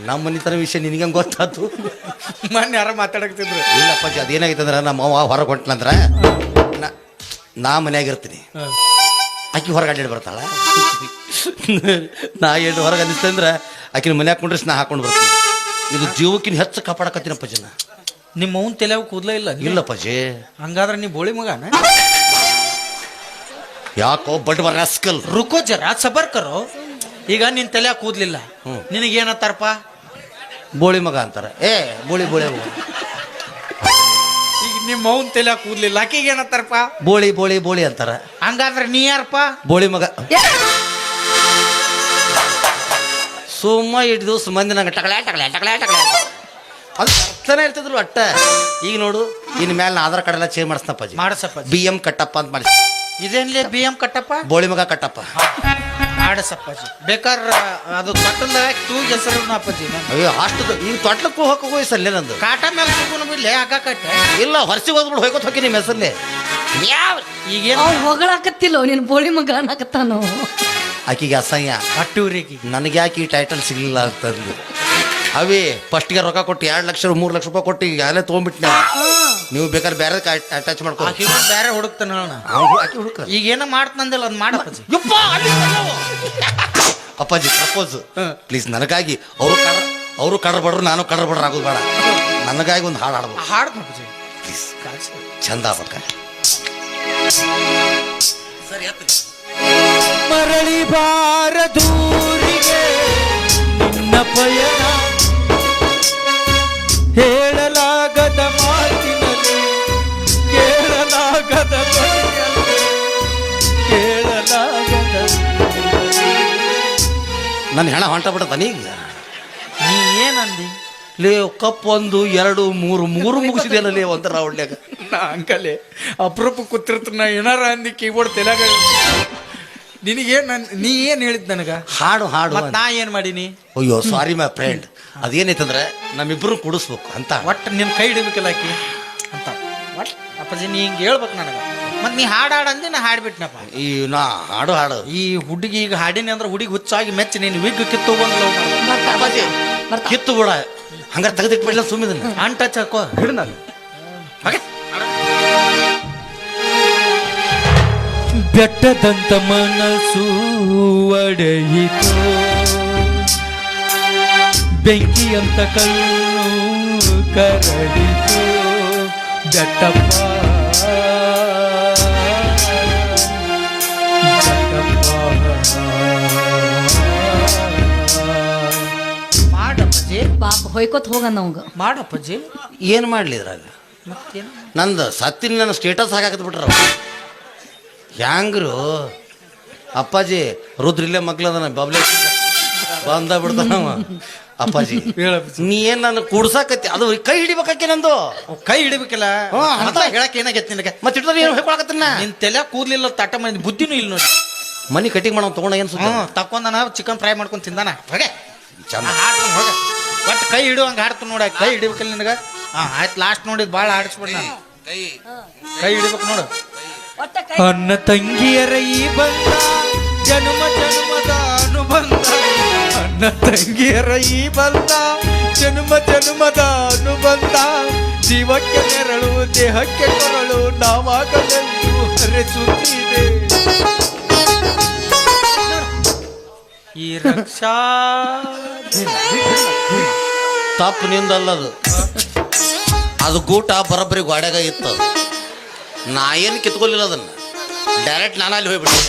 ನಮ್ಮ ಮನಿತನ ವಿಷಯ ನಿನಗೆ ಗೊತ್ತಾತು ಮೊನ್ನೆ ಯಾರ ಮಾತಾಡಕ್ತಿದ್ರು ಇಲ್ಲ ಪಜೆ ಅದೇನಾಗೈತೆ ಅಂದ್ರೆ ನಮ್ಮ ಅವ್ವ ಹೊರಗೆ ಹೊಂಟ್ಲಂದ್ರ ನಾ ಮನ್ಯಾಗಿರ್ತೀನಿ ಆಕಿ ಹೊರಗೆ ಅಡ್ಡಾಡಿ ಬರ್ತಾಳ ನಾ ಏನು ಹೊರಗೆ ಅನ್ನಿಸ್ತಂದ್ರೆ ಆಕಿನ ಮನ್ಯಾಗ ಕೊಂಡ್ರೆ ನಾ ಹಾಕೊಂಡು ಬರ್ತೀನಿ ಇದು ಜೀವಕ್ಕಿನ ಹೆಚ್ಚು ಕಾಪಾಡಕತ್ತೀನಿ ಪಜನ ನಿಮ್ಮ ಅವ್ನ ತಲೆಯಾಗ ಕೂದ್ಲ ಇಲ್ಲ ಇಲ್ಲ ಪಜೆ ಹಂಗಾದ್ರೆ ನೀ ಬೋಳಿ ಮಗನ ಯಾಕೋ ಬಡ್ ರಾಸ್ಕಲ್ ರುಕೋ ಜರ ಸಬರ್ ಕರೋ ಈಗ ನಿನ್ ತಲೆಯಾಗ ಕೂದ್ಲಿಲ್ಲ ನಿನಗೇನತ್ತಾರಪ್ಪ ಬೋಳಿ ಮಗ ಅಂತಾರ ಬೋಳಿ ಬೋಳಿ ಮಗ ಈಗ ನಿಮ್ಮ ಅವ್ನ ತಲೆಯಾಗ ಕೂದ್ಲಿಲ್ಲ ಆಕಿಗೆ ಏನತ್ತಾರಪ್ಪ ಬೋಳಿ ಬೋಳಿ ಬೋಳಿ ಅಂತಾರ ಹಂಗಾದ್ರೆ ನೀ ಯಾರಪ್ಪ ಬೋಳಿ ಮಗ ಏ, ಸುಮ್ಮ ಇಟ್ಟು ದಿವಸ ಮಂದಿ ನಂಗೆ ಟಕಳೆ ಟಕಳೆ ಟಕಳೆ ಟಕಳೆ ಅದು ಅರ್ಥನೇ ಇರ್ತಿದ್ರು ಅಟ್ಟ ಈಗ ನೋಡು ಇನ್ ಮೇಲೆ ನಾ ಆಧಾರ್ ಕಾರ್ಡ್ ಎಲ್ಲ ಚೇಂಜ್ ಮಾಡಿಸ್ನಪ್ಪಾಜಿ ಮಾಡಸಪ್ಪ BM ಕಟ್ಟಪ್ಪ ಅಂತ ಮಾಡಿ ಇದೇನ್ಲೇ BM ಕಟ್ಟಪ್ಪ ಬೋಳಿ ಮಗ ಕಟ್ಟಪ್ಪ ಆಡಸಪ್ಪಾಜಿ ಬೇಕಾದ್ರ ಅದು ತೊಟ್ಟಲ್ದ ತೂಗಿ ಹೆಸರು ಅಪ್ಪಾಜಿ ಅಯ್ಯೋ ಅಷ್ಟು ಈಗ ತೊಟ್ಲಕ್ಕೂ ಹೋಗೋ ಸಲ್ಲೇ ನಂದು ಕಾಟ ಮೇಲೆ ತಗೊಂಡು ಬಿಡ್ಲೆ ಹಾಕ ಕಟ್ಟೆ ಇಲ್ಲ ಹೊರಸಿಗೆ ಹೋಗ್ಬಿಟ್ಟು ಹೋಯ್ಕೊತ ಹೋಗಿ ನಿಮ್ಮ ಹೆಸರ್ಲೆ ಯಾವ ಈಗೇನು ಅವ್ ಹೊಗಳಾಕತ್ತಿಲ್ಲೋ ನೀನ್ ಬೋಳಿ ಮಗ ಅನ್ನಕತ್ತಾನು. ಆಕಿಗೆ ಅಸಹ್ಯ ಅಟ್ಟೂರಿಗೆ ನನಗೆ ಯಾಕೆ ಈ ಟೈಟಲ್ ಸಿಗಲಿಲ್ಲ ಅಂತಂದು ಅವೇ ಫಸ್ಟ್ಗೆ ರೊಕ್ಕ ಕೊಟ್ಟು 2 ಲಕ್ಷ 3 ಲಕ್ಷ ರೂಪಾಯಿ ಕೊಟ್ಟು ಈಗ ಅಲ್ಲೇ ತೊಗೊಂಡ್ಬಿಟ್ಟು ನೀವು ಬೇಕಾದ್ರೆ ಬೇರೆ ಅಟ್ಯಾಚ್ ಮಾಡ್ಕೊ ಆಕಿಗೆ ಬೇರೆ ಹುಡುಕ್ತಾನ ಆಕಿ ಹುಡುಕ ಈಗ ಏನೋ ಮಾಡ್ತಂದಿಲ್ಲ ಅದ್ ಮಾಡಪ್ಪಾಜಿ ಅಪ್ಪಾಜಿ ಪ್ರಪೋಸ್ ಪ್ಲೀಸ್ ನನಗಾಗಿ ಅವರು ಕಡ್ರ ಬಡ್ರು ನಾನು ಕಡ್ರ ಬಡ್ರ ಆಗೋದು ಬೇಡ ನನಗಾಗಿ ಒಂದು ಹಾಡು ಹಾಡ್ಬೋದು ಹಾಡ್ತಪ್ಪಾಜಿ ಪ್ಲೀಸ್ ಚಂದ ಆಗ್ಬೇಕ ಸರಿ ಮರಳಿ ಬಾರದೂರಿಗೆ ನಿನ್ನ ಪಯಣ ಹೇಳಲಾಗದ ಮಾತಿನಲ್ಲಿ ಕೇಳಲಾಗದ ಧ್ವನಿಯಲ್ಲಿ, ಕೇಳಲಾಗದ ನನ್ನ ಹೆಣ ಹೊಂಟ ಬಿಡತ್ತ ನೀಗ ನೀ ಏನಂದಿ ಲೇ ಕಪ್ 1 2 3 ಮುಗಿಸಿದೆಲ್ಲ ಲೇ ಒಂಥರ ಒಳ್ಳೆಗ ನಾ ಅಂಕಲೆ ಅಪರೂಪ ಕೂತಿರ್ತ ಏನಾರ ಅಂದಿ ಕೀಬೋರ್ಡ್ ತೆಲಾಗ ನಿನಗೇನ್ ನೀ ಏನ್ ಹೇಳಿದ್ ನನಗ ಹಾಡು ಹಾಡು ಮತ್ ನಾ ಏನ್ ಮಾಡೀನಿ ಅಯ್ಯೋ ಸಾರಿ ಮೈ ಫ್ರೆಂಡ್ ಅದೇನೈತಂದ್ರೆ ನಮ್ಮಿಬ್ರು ಕುಡಿಸ್ಬೇಕು ಅಂತ ಒಟ್ಟು ನಿನ್ ಕೈ ಹಿಡಿಬೇಕಲ್ಲ ಆಕಿ ಅಂತ ಒಟ್ ಅಪ್ಪಾಜಿ ನೀ ಹಿಂಗೆ ಹೇಳ್ಬೇಕು ನನಗ ಮತ್ ನೀ ಹಾಡಂದಿ ನಾ ಹಾಡ್ಬಿಟ್ನಪ್ಪ ಈ ನಾ ಹಾಡು ಈ ಹುಡುಗಿ ಈಗ ಹಾಡಿನಿ ಅಂದ್ರೆ ಹುಡುಗಿ ಹುಚ್ಚಾಗಿ ಮೆಚ್ಚಿ ನೀನು ವಿಗ್ ಕಿತ್ತು ಬಂದ್ಲ ಬರ್ತಾ. ಕಿತ್ತು ಬಿಡ ಹಂಗಾರೆ ತೆಗೆದಿಟ್ಬಿಡ್ಲ ಸುಮ್ಮಿದನ್ನ ಅಂಟ ಚಕೋ ಹಿಡ್ ನಾನು ಬೆಟ್ಟದಂತ ಮನಸ್ಸು ಒಡೆಯಿತು ಬೆಂಕಿಯಂತ ಕಣ್ಣು ಕರಡಿತು ಬೆಟ್ಟಪ್ಪ ಮಾಡಪ್ಪಜಿ ಪಾಪ ಹೊಯ್ಕೋತ್ ಹೋಗಂದ ಅವಂಗ. ಮಾಡಪ್ಪಜಿ ಏನು ಮಾಡ್ಲಿ ಇದ್ರಾಗ ಮತ್ತೇನು ನಂದು ಸತ್ತಿನ ನನ್ನ ಸ್ಟೇಟಸ್ ಹಾಕಾಕತ್ ಬಿಟ್ರ ಹ್ಯಾಂಗ್ರು ಅಪ್ಪಾಜಿ ರುದ್ರಿಲ್ಲೇ ಮಗ್ಲದನ ಬಬ್ಲೆ ಬಂದ ಬಿಡ್ತಾನವ ಅಪ್ಪಾಜಿ ನೀ ಏನ್ ನಾನು ಕೂಡ್ಸಾಕತ್ತಿ ಅದು ಕೈ ಹಿಡಿಬೇಕಾಕೆ ನಂದು ಕೈ ಹಿಡಿಬೇಕಲ್ಲ ಅಂತ ಹೇಳಕ್ ಏನಾಗೈತಿ ನಿನಗೆ ಮತ್ತೆ ಇಡ್ತಾರೆ ಏನು ಹೇಳ್ಕೊಳಕತ್ತಿನ ನಿನ್ ತಲೆ ಕೂದ್ಲಿಲ್ಲ ತಟ್ಟ ಮಂದಿ ಬುದ್ಧಿನೂ ಇಲ್ಲ ನೋಡಿ ಮನಿ ಕಟಿಂಗ್ ಮಾಡೋ ತಗೊಂಡ ಏನು ಸುತ್ತ ತಕೊಂಡನ ಚಿಕನ್ ಫ್ರೈ ಮಾಡ್ಕೊಂಡು ತಿಂದಾನ ಹೋಗೆ ಚಂದ ಹಾಡ್ತಾನ ಹೋಗ ಒಟ್ಟು ಕೈ ಹಿಡುವಂಗ ಹಾಡ್ತು ನೋಡ ಕೈ ಹಿಡಿಬೇಕಲ್ಲ ನಿನಗ ಆಯ್ತು ಲಾಸ್ಟ್ ನೋಡಿದ್ ಭಾಳ ಆಡಿಸ್ಬಿಡ್ ನಾನು ಕೈ ಹಿಡಿಬೇಕು ನೋಡು ಅನ್ನ ತಂಗಿಯರ ಈ ಬಂದ ಜನ್ಮ ಜನ್ಮದ ಅನುಬಂಧ ಅನ್ನ ತಂಗಿಯರ ಈ ಬಂದ ಜನ್ಮ ಜನ್ಮದ ಅನುಬಂಧ ಜೀವಕ್ಕೆ ನೆರಳು ದೇಹಕ್ಕೆ ಕೊರಳು ನಾವಾಗಲೆಂದು ಹರಿಸುತ್ತಿದೆ ಈ ರಕ್ಷಾ ತಪ್ಪು ನಿಂದಲ್ಲದು ಅದು ಗೂಟ ಬರೋಬ್ಬರಿ ಗೋಡೆಗ ಇತ್ತು ನಾ ಏನು ಕಿತ್ಕೊಲಿಲ್ಲ ಅದನ್ನ ಡೈರೆಕ್ಟ್ ನಾನು ಅಲ್ಲಿ ಹೋಗ್ಬಿಟ್ಟೆ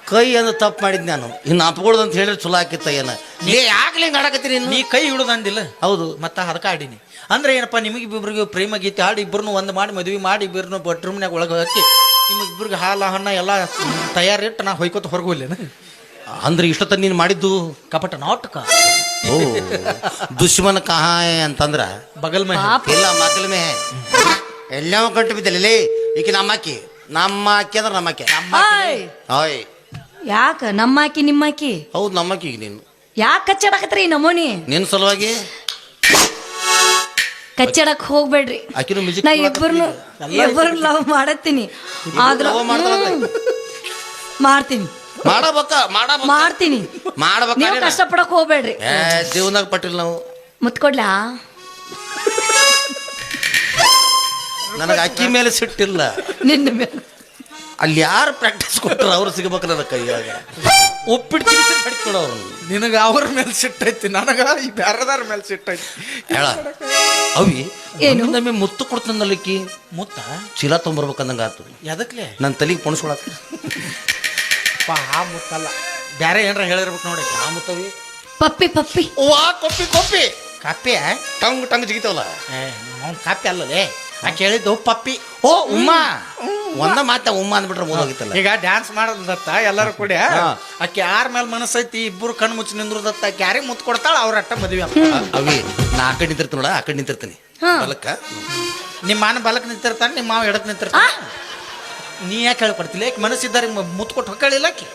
ಕೈ ಅಂದ್ರೆ ತಪ್ಪು ಮಾಡಿದ್ ನಾನು ಇನ್ನು ಅಪ್ಕೊಳ್ದು ಅಂತ ಹೇಳಿದ್ರೆ ಚಲೋ ಆಕಿತ್ತ ಏನ ನೀ ಯಾಕೆ ಹಿಂಗೆ ಆಡಕತ್ತೀರಿ ನೀ ಕೈ ಹಿಡುದಂದಿಲ್ಲ ಹೌದು ಮತ್ತೆ ಅದಕ್ಕೆ ಆಡಿನಿ ಅಂದ್ರೆ ಏನಪ್ಪ ನಿಮಗಿಬ್ಬರಿಗೆ ಪ್ರೇಮ ಗೀತೆ ಹಾಡಿ ಇಬ್ಬರನ್ನು ಒಂದು ಮಾಡಿ ಮದುವೆ ಮಾಡಿ ಇಬ್ಬರನ್ನು ಬೆಡ್ರೂಮ್ನಾಗ ಒಳಗೆ ಹಾಕಿ ನಿಮಗಿಬ್ಬರಿಗೆ ಹಾಲು ಹಣ್ಣ ಎಲ್ಲ ತಯಾರಿಟ್ಟು ನಾ ಹೊಯ್ಕೋತ ಹೊರಗೆ ಹೋಗ್ಲೇನ ಅಂದ್ರೆ ಇಷ್ಟೊತ್ತ ನೀನು ಮಾಡಿದ್ದು ಕಪಟ ನಾಟಕ ಓ ದುಶ್ಮನ ಕಹಾಯ ಅಂತಂದ್ರ ಬಗಲ್ ಮೇ ಇಲ್ಲ ಮಗಲ್ ಮೇ ಎಲ್ಲವೂ ಕಟ್ಟು ಬಿದ್ದಲ್ಲಿ ಈಕೆ ನಮ್ಮಕ್ಕಿ ಅಂದ್ರೆ ನಮ್ಮಕ್ಕಿ ಓಯ್ ಓಯ್ ಯಾಕ ನಮ್ಮಾಕಿ ನಿಮ್ಮಾಕಿ ಹೌದು ನಮ್ಮಕ್ಕಿ ಈಗ ನೀನು ಯಾಕೆ ಕಚ್ಚಾಡಕತ್ರಿ ಈ ನಮೂನಿ ನಿನ್ನ ಸಲುವಾಗಿ ಕಚ್ಚಾಡಕ್ ಹೋಗ್ಬೇಡ್ರಿ ಆಕಿನೂ ಮ್ಯೂಸಿಕ್ ನಾ ಇಬ್ಬರು ಲವ್ ಮಾಡತ್ತೀನಿ ಆದ್ರ ಮಾಡ್ತೀನಿ ಮಾಡ್ತೀನಿ ನೀವು ಕಷ್ಟಪಡಕ್ ಹೋಗ್ಬೇಡ್ರಿ ಜೀವನದಾಗ ಪಟ್ಟಿಲ್ಲ ನಾವು ಮುತ್ಕೊಡ್ಲಾ ನನಗೆ ಅಕ್ಕಿ ಮೇಲೆ ಸಿಟ್ಟಿಲ್ಲ ನಿನ್ನ ಮೇಲೆ ಅಲ್ಲಿ ಯಾರು ಪ್ರಾಕ್ಟೀಸ್ ಕೊಟ್ಟರು ಅವ್ರು ಸಿಗಬೇಕು ನನ್ನ ಕೈಯಾಗ ಒಪ್ಪಿಟ್ಟು ಅವ್ರು ನಿನಗ ಅವ್ರ ಮೇಲೆ ಸಿಟ್ಟೈತಿ ನನಗ ಈ ಬ್ಯಾರದಾರ ಮೇಲೆ ಸಿಟ್ಟೈತಿ ಹೇಳ ಅವಿ ಏನು ನಮಗೆ ಮುತ್ತು ಕೊಡ್ತಂದಲ್ಲಿಕ್ಕಿ ಮುತ್ತ ಚೀಲ ತೊಗೊಂಬರ್ಬೇಕಂದಂಗ ಆತು ಎದಕ್ಲೆ ನನ್ನ ತಲೆಗೆ ಪೊಣಸ್ಕೊಳಕ ಆ ಮುತ್ತಲ್ಲ ಬ್ಯಾರೆ ಏನ್ರ ಹೇಳಿರ್ಬೇಕು ನೋಡಿ ಆ ಮುತ್ತವಿ ಪಪ್ಪಿ ಪಪ್ಪಿ ವಾ ಕೊಪ್ಪಿ ಕಾಪಿ ಟಂಗ್ ಜಿಗಿತಾವಲ್ಲ ಅವ್ನು ಕಾಪಿ ಅಲ್ಲಲೇ ಆ ಕೇಳಿದ್ದು ಪಪ್ಪಿ ಓ ಉಮ್ಮ ಒಂದ ಮಾತ ಉಮ್ಮ ಅಂದ್ಬಿಟ್ರೆ ಹೋಗಿತ್ತಲ್ಲ ಈಗ ಡ್ಯಾನ್ಸ್ ಮಾಡೋದತ್ತ ಎಲ್ಲರೂ ಕೂಡ ಆಕೆ ಯಾರ ಮೇಲೆ ಮನಸ್ಸೈತಿ ಇಬ್ಬರು ಕಣ್ಣು ಮುಚ್ಚಿ ನಿಂದ್ರದತ್ತ ಆಕೆ ಯಾರಿಗೆ ಮುತ್ತು ಕೊಡ್ತಾಳ ಅವ್ರ ಅಟ್ಟ ಮದುವೆ ಅವಿ ನಾ ಆ ಕಡೆ ನಿಂತಿರ್ತೀನಿ ನೋಡ ಆ ಕಡೆ ನಿಂತಿರ್ತೀನಿ ಬಲಕ್ಕ ನಿಮ್ಮ ಮಾನ ಬಲಕ್ ನಿಂತಿರ್ತಾನೆ ನಿಮ್ಮ ಮಾವ ಎಡಕ್ ನಿಂತಿರ್ತಾನೆ ನೀ ಯಾಕೆ ಹೇಳ್ಕೊಡ್ತಿಲ್ಲ ಯಾಕೆ ಮನಸ್ಸಿದ್ದಾರೆ ಮುತ್ತು ಕೊಟ್ಟು ಹೊಕ್ಕಳಿಲ್ಲ ಆಕೆ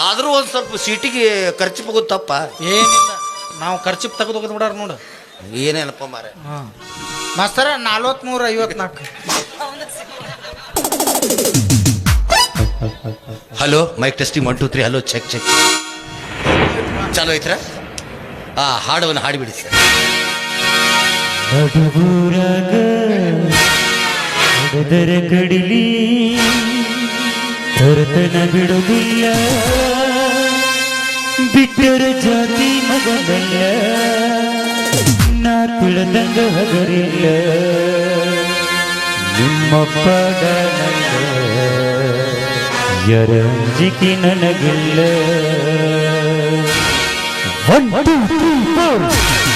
ಆದ್ರೂ ಒಂದ್ ಸ್ವಲ್ಪ ಸೀಟಿಗೆ ಖರ್ಚು ಹೋಗೋದು ತಪ್ಪ ಏನಿಲ್ಲ ನಾವು ಖರ್ಚು ತೆಗೆದು ಹೋಗೋದು ಬಿಡಾರ ನೋಡು ಏನೇನಪ್ಪ ಮಾರ ಮಾಸ್ತರ 4354 hello mike testing 1 2 3 hello check ಚಾಲು ಐತ್ರ ಹಾಡವನ್ನು ಹಾಡಿಬಿಡಿ ಸರ್ ನಡುಬೂರಾಗ ಕಡಿಲಿ ಹೊರತನ ಬಿಡುವುದಿಲ್ಲ ಬಿಟ್ಟರ ಜಾತಿ ಮಗನಲ್ಲ ನಾ ತಿಳಿದಂಗ ಹಗರಿಲ್ಲ ನಿಮ್ಮಪ್ಪ ಯರಂಜಿಕೆ ನನಗಿಲ್ಲ 1 2 3 4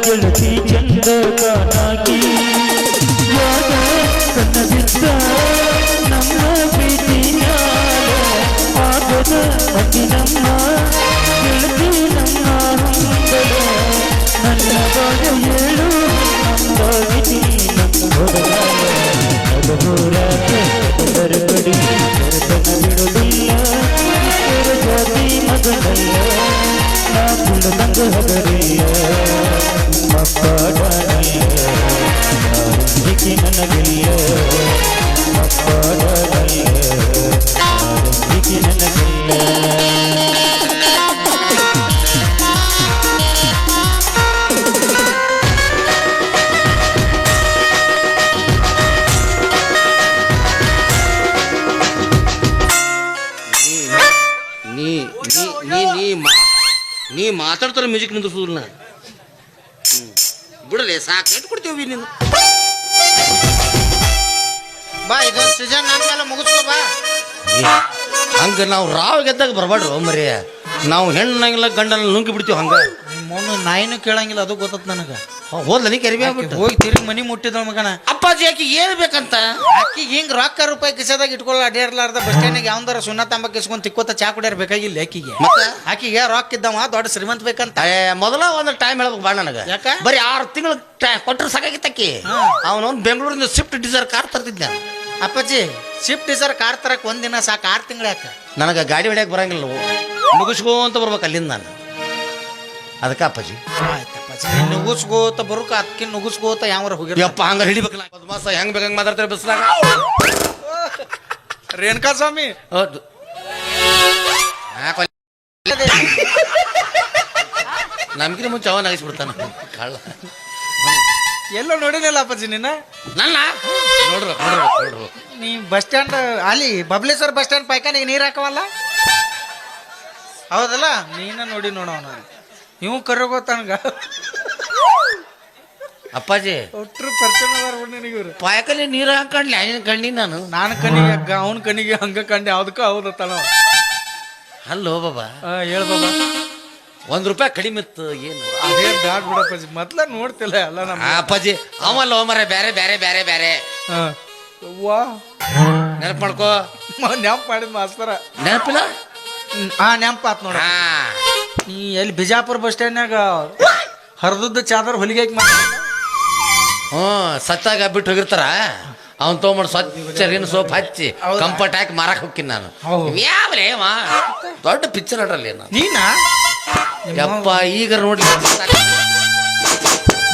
ಗೆಳತಿ ಚಂದ ಕಾನಾಗಿ ಯಾಗ ಕನ್ನ ಬಿದ್ದ ನಮ್ಮ ಪ್ರೀತಿ ಆಗದ ಅತಿ ನಮ್ಮ ಗೆಳತಿ ನಮ್ಮ ಹೊಂದಲ ನನ್ನ ಬಾಳ ಏಳು ನಮ್ಮದಾಗಿ ನಮ್ಮ ಹೋರಾಟ ಬರಬಡಿ ಬರತನ ಬಿಡುವುದಿಲ್ಲ ಜಾತಿ ಮಗನಲ್ಲ ನಾ ಕುಲದಂಗ ಹಗರಿಲ್ಲ ಮಕ್ಕಳಲ್ಲ ನನಗಿಲ್ಲ ಮಕ್ಕಳಲ್ಲ ನೀ ನೀ ನೀ ನೀ ಮಾ- ನೀ ಮಾತಾಡ್ತಾರ ಮ್ಯೂಸಿಕ್ ನಿಂದ್ರಿಸೋದಿಲ್ಲ ಬಿಡಲೆ ಸಾಕು ಎಷ್ಟು ಕೊಡ್ತೀವಿ ನೀನು ಬಾ ಇದೊಂದು ಸೀಸನ್ ಆದ್ಮೇಲೆ ಮುಗಿಸ್ಕೋ ಬಾ. ಹಂಗ ನಾವು ರಾವ್ ಗೆದ್ದಾಗ ಬರಬಾಡ್ರು ಮರಿ ನಾವು ಹೆಣ್ಣಂಗಿಲ್ಲ ಗಂಡನ ನುಂಗಿ ಬಿಡ್ತೀವಿ ಹಂಗ ಮೊನ್ನೆ ನಾಯಿನೂ ಕೇಳಂಗಿಲ್ಲ ಅದು ಗೊತ್ತತ್ ನನಗೆ. ಹೋದ್ಲ ನೀ ಕರಿಬೇ ಆಗ್ಬಿಟ್ಟು ಹೋಗಿ ತಿರುಗಿ ಮನಿ ಮುಟ್ಟಿದ ಮಗನ. ಅಪ್ಪಾಜಿ ಆಕಿ ಏನ್ ಬೇಕಂತ ಅಕ್ಕಿ ಹಿಂಗ್ ರೊಕ್ಕ ರೂಪಾಯಿ ಕಿಸದಾಗ ಇಟ್ಕೊಳ್ಳ ಅಡ್ಯಾರ್ಲಾರ್ದ ಬಸ್ ಸ್ಟ್ಯಾಂಡಿಗೆ ಯಾವ್ದಾರ ಸುಣ್ಣ ತಾಂಬ ಕಿಸ್ಕೊಂಡ್ ತಿಕ್ಕೋತ ಚಾ ಕುಡಿಯಾರ ಬೇಕಾಗಿಲ್ಲ ಆಕಿಗೆ. ಮತ್ತೆ ಆಕಿಗೆ ರೊಕ್ಕ ಇದ್ದವ ದೊಡ್ಡ ಶ್ರೀಮಂತ ಬೇಕಂತ. ಮೊದಲ ಒಂದು ಟೈಮ್ ಹೇಳ್ಬೇಕು ಬಾ ನನಗ ಯಾಕ? ಬರೀ 6 ತಿಂಗಳು ಕೊಟ್ಟರೆ ಸಾಕಾಗಿತ್ತಕ್ಕಿ ಅವನೊಂದು ಬೆಂಗಳೂರಿಂದ ಸ್ವಿಫ್ಟ್ ಡಿಸೈರ್ ಕಾರ್ ತರ್ತಿದ್ದ ಅಪ್ಪಾಜಿ ಶಿಫ್ಟ್ ಡಿಸೈರ್ ಕಾರ್ ತರಕ್ ಒಂದಿನ ಸಾಕು 6 ತಿಂಗಳು ಯಾಕ? ನನಗೆ ಗಾಡಿ ಹೊಡ್ಯಕ್ಕೆ ಬರಂಗಿಲ್ಲ ನುಗ್ಗಿಸ್ಕೋ ಅಂತ ಬರ್ಬೇಕು ಅಲ್ಲಿಂದ ನಾನು ಅದಕ್ಕೆ ಅಪ್ಪಾಜಿ ಆಯ್ತಪ್ಪಾಜಿ ನೀನ್ ನುಗ್ಗಿಸ್ಕೋತ ಬರುಕ ಅದಕ್ಕೆ ನುಗ್ಗಿಸ್ಕೋತ ಯಾವಾರ ಹೋಗಿರ. ಯಪ್ಪ ಹಂಗ ಹಿಡಿಬೇಕಲ್ಲ ಮಾಸ ಹೆಂಗ್ ಬೇಕಂಗ್ ಮಾತಾಡ್ತಾರೆ ಬಿಸ್ಲಾಗ ರೇಣುಕಾ ಸ್ವಾಮಿ ಹೌದು ನಮ್ಗಿನ ಮುಂಚೆ ಅವ ನಗಿಸ್ಬಿಡ್ತಾನ ಕಳ್ಳ ಎಲ್ಲ ನೋಡಿನಲ್ಲ ಅಪ್ಪಾಜಿ ನಿನ್ನ. ನನ್ನ ನೋಡ್ರು ನೀ ಬಸ್ ಸ್ಟ್ಯಾಂಡ್ ಅಲ್ಲಿ ಬಬ್ಲೇಶ್ವರ ಬಸ್ ಸ್ಟ್ಯಾಂಡ್ ಪೈಕಾನಿಗೆ ನೀರ್ ಹಾಕವಲ್ಲ ಹೌದಲ್ಲ ನೀನ ನೋಡಿ ನೋಡವನ ಇವ್ ಕರ್ಗೋತನಗ ಅಪ್ಪಾಜಿ ಒಟ್ರು ಪರಿಚಯ ನಿನಗಿವ್ರು. ಪಾಯಕಲ್ಲಿ ನೀರು ಹಾಕೊಂಡ್ಲಿ ಅಯ್ಯನ ಕಣ್ಣಿ ನಾನು ಕಣ್ಣಿಗೆ ಹಗ್ಗ ಅವನ ಕಣ್ಣಿಗೆ ಹಂಗ ಕಂಡೆ ಯಾವ್ದಕ್ಕ ಹೌದತ್ತಣ. ಅಲ್ಲೋ ಬಾಬಾ ಹೇಳ್ ಬಾಬಾ ₹1 ಕಡಿಮೆ ಇತ್ತು ಏನು ಅದೇ ಬ್ಯಾಡ್ ಬಿಡಪ್ಪಾಜಿ ಮೊದ್ಲ ನೋಡ್ತಿಲ್ಲ ಎಲ್ಲ ನಮ್ಮ ಅಪ್ಪಾಜಿ ಅವಲ್ಲ ಮರ ಬೇರೆ ಬೇರೆ ಬೇರೆ ಬೇರೆ ವಾ ನೆನಪು ಮಾಡ್ಕೋ ನೆಂಪ್ ಮಾಡಿದ್ ಮಾಸ್ತರ ನೆನಪಿಲ್ಲ ನೆಂಪ್ ಆತ್ ನೋಡ. ಹಾ ನೀ ಎಲ್ಲಿ ಬಿಜಾಪುರ ಬಸ್ ಸ್ಟ್ಯಾಂಡ್ನಾಗ ಹರಿದದ್ದು ಚಾದರ್ ಹೊಲಿಗೆ ಸತ್ತಾಗ ಬಿಟ್ಟು ಹೋಗಿರ್ತಾರ ಅವ್ನು ತೊಗೊಂಡು ಸ್ವಚ್ಛರಿನ ಸೋಪ್ ಹಚ್ಚಿ ಕಂಫರ್ಟ್ ಹಾಕಿ ಮಾರಕ್ ಹೋಗ್ತೀನಿ ನಾನು ಯಾವಲೇ ದೊಡ್ಡ ಪಿಕ್ಚರ್ ಆಡ್ರಲ್ಲಿ ನಾನು ನೀನ ಯಪ್ಪ ಈಗ ನೋಡ್ಲಿ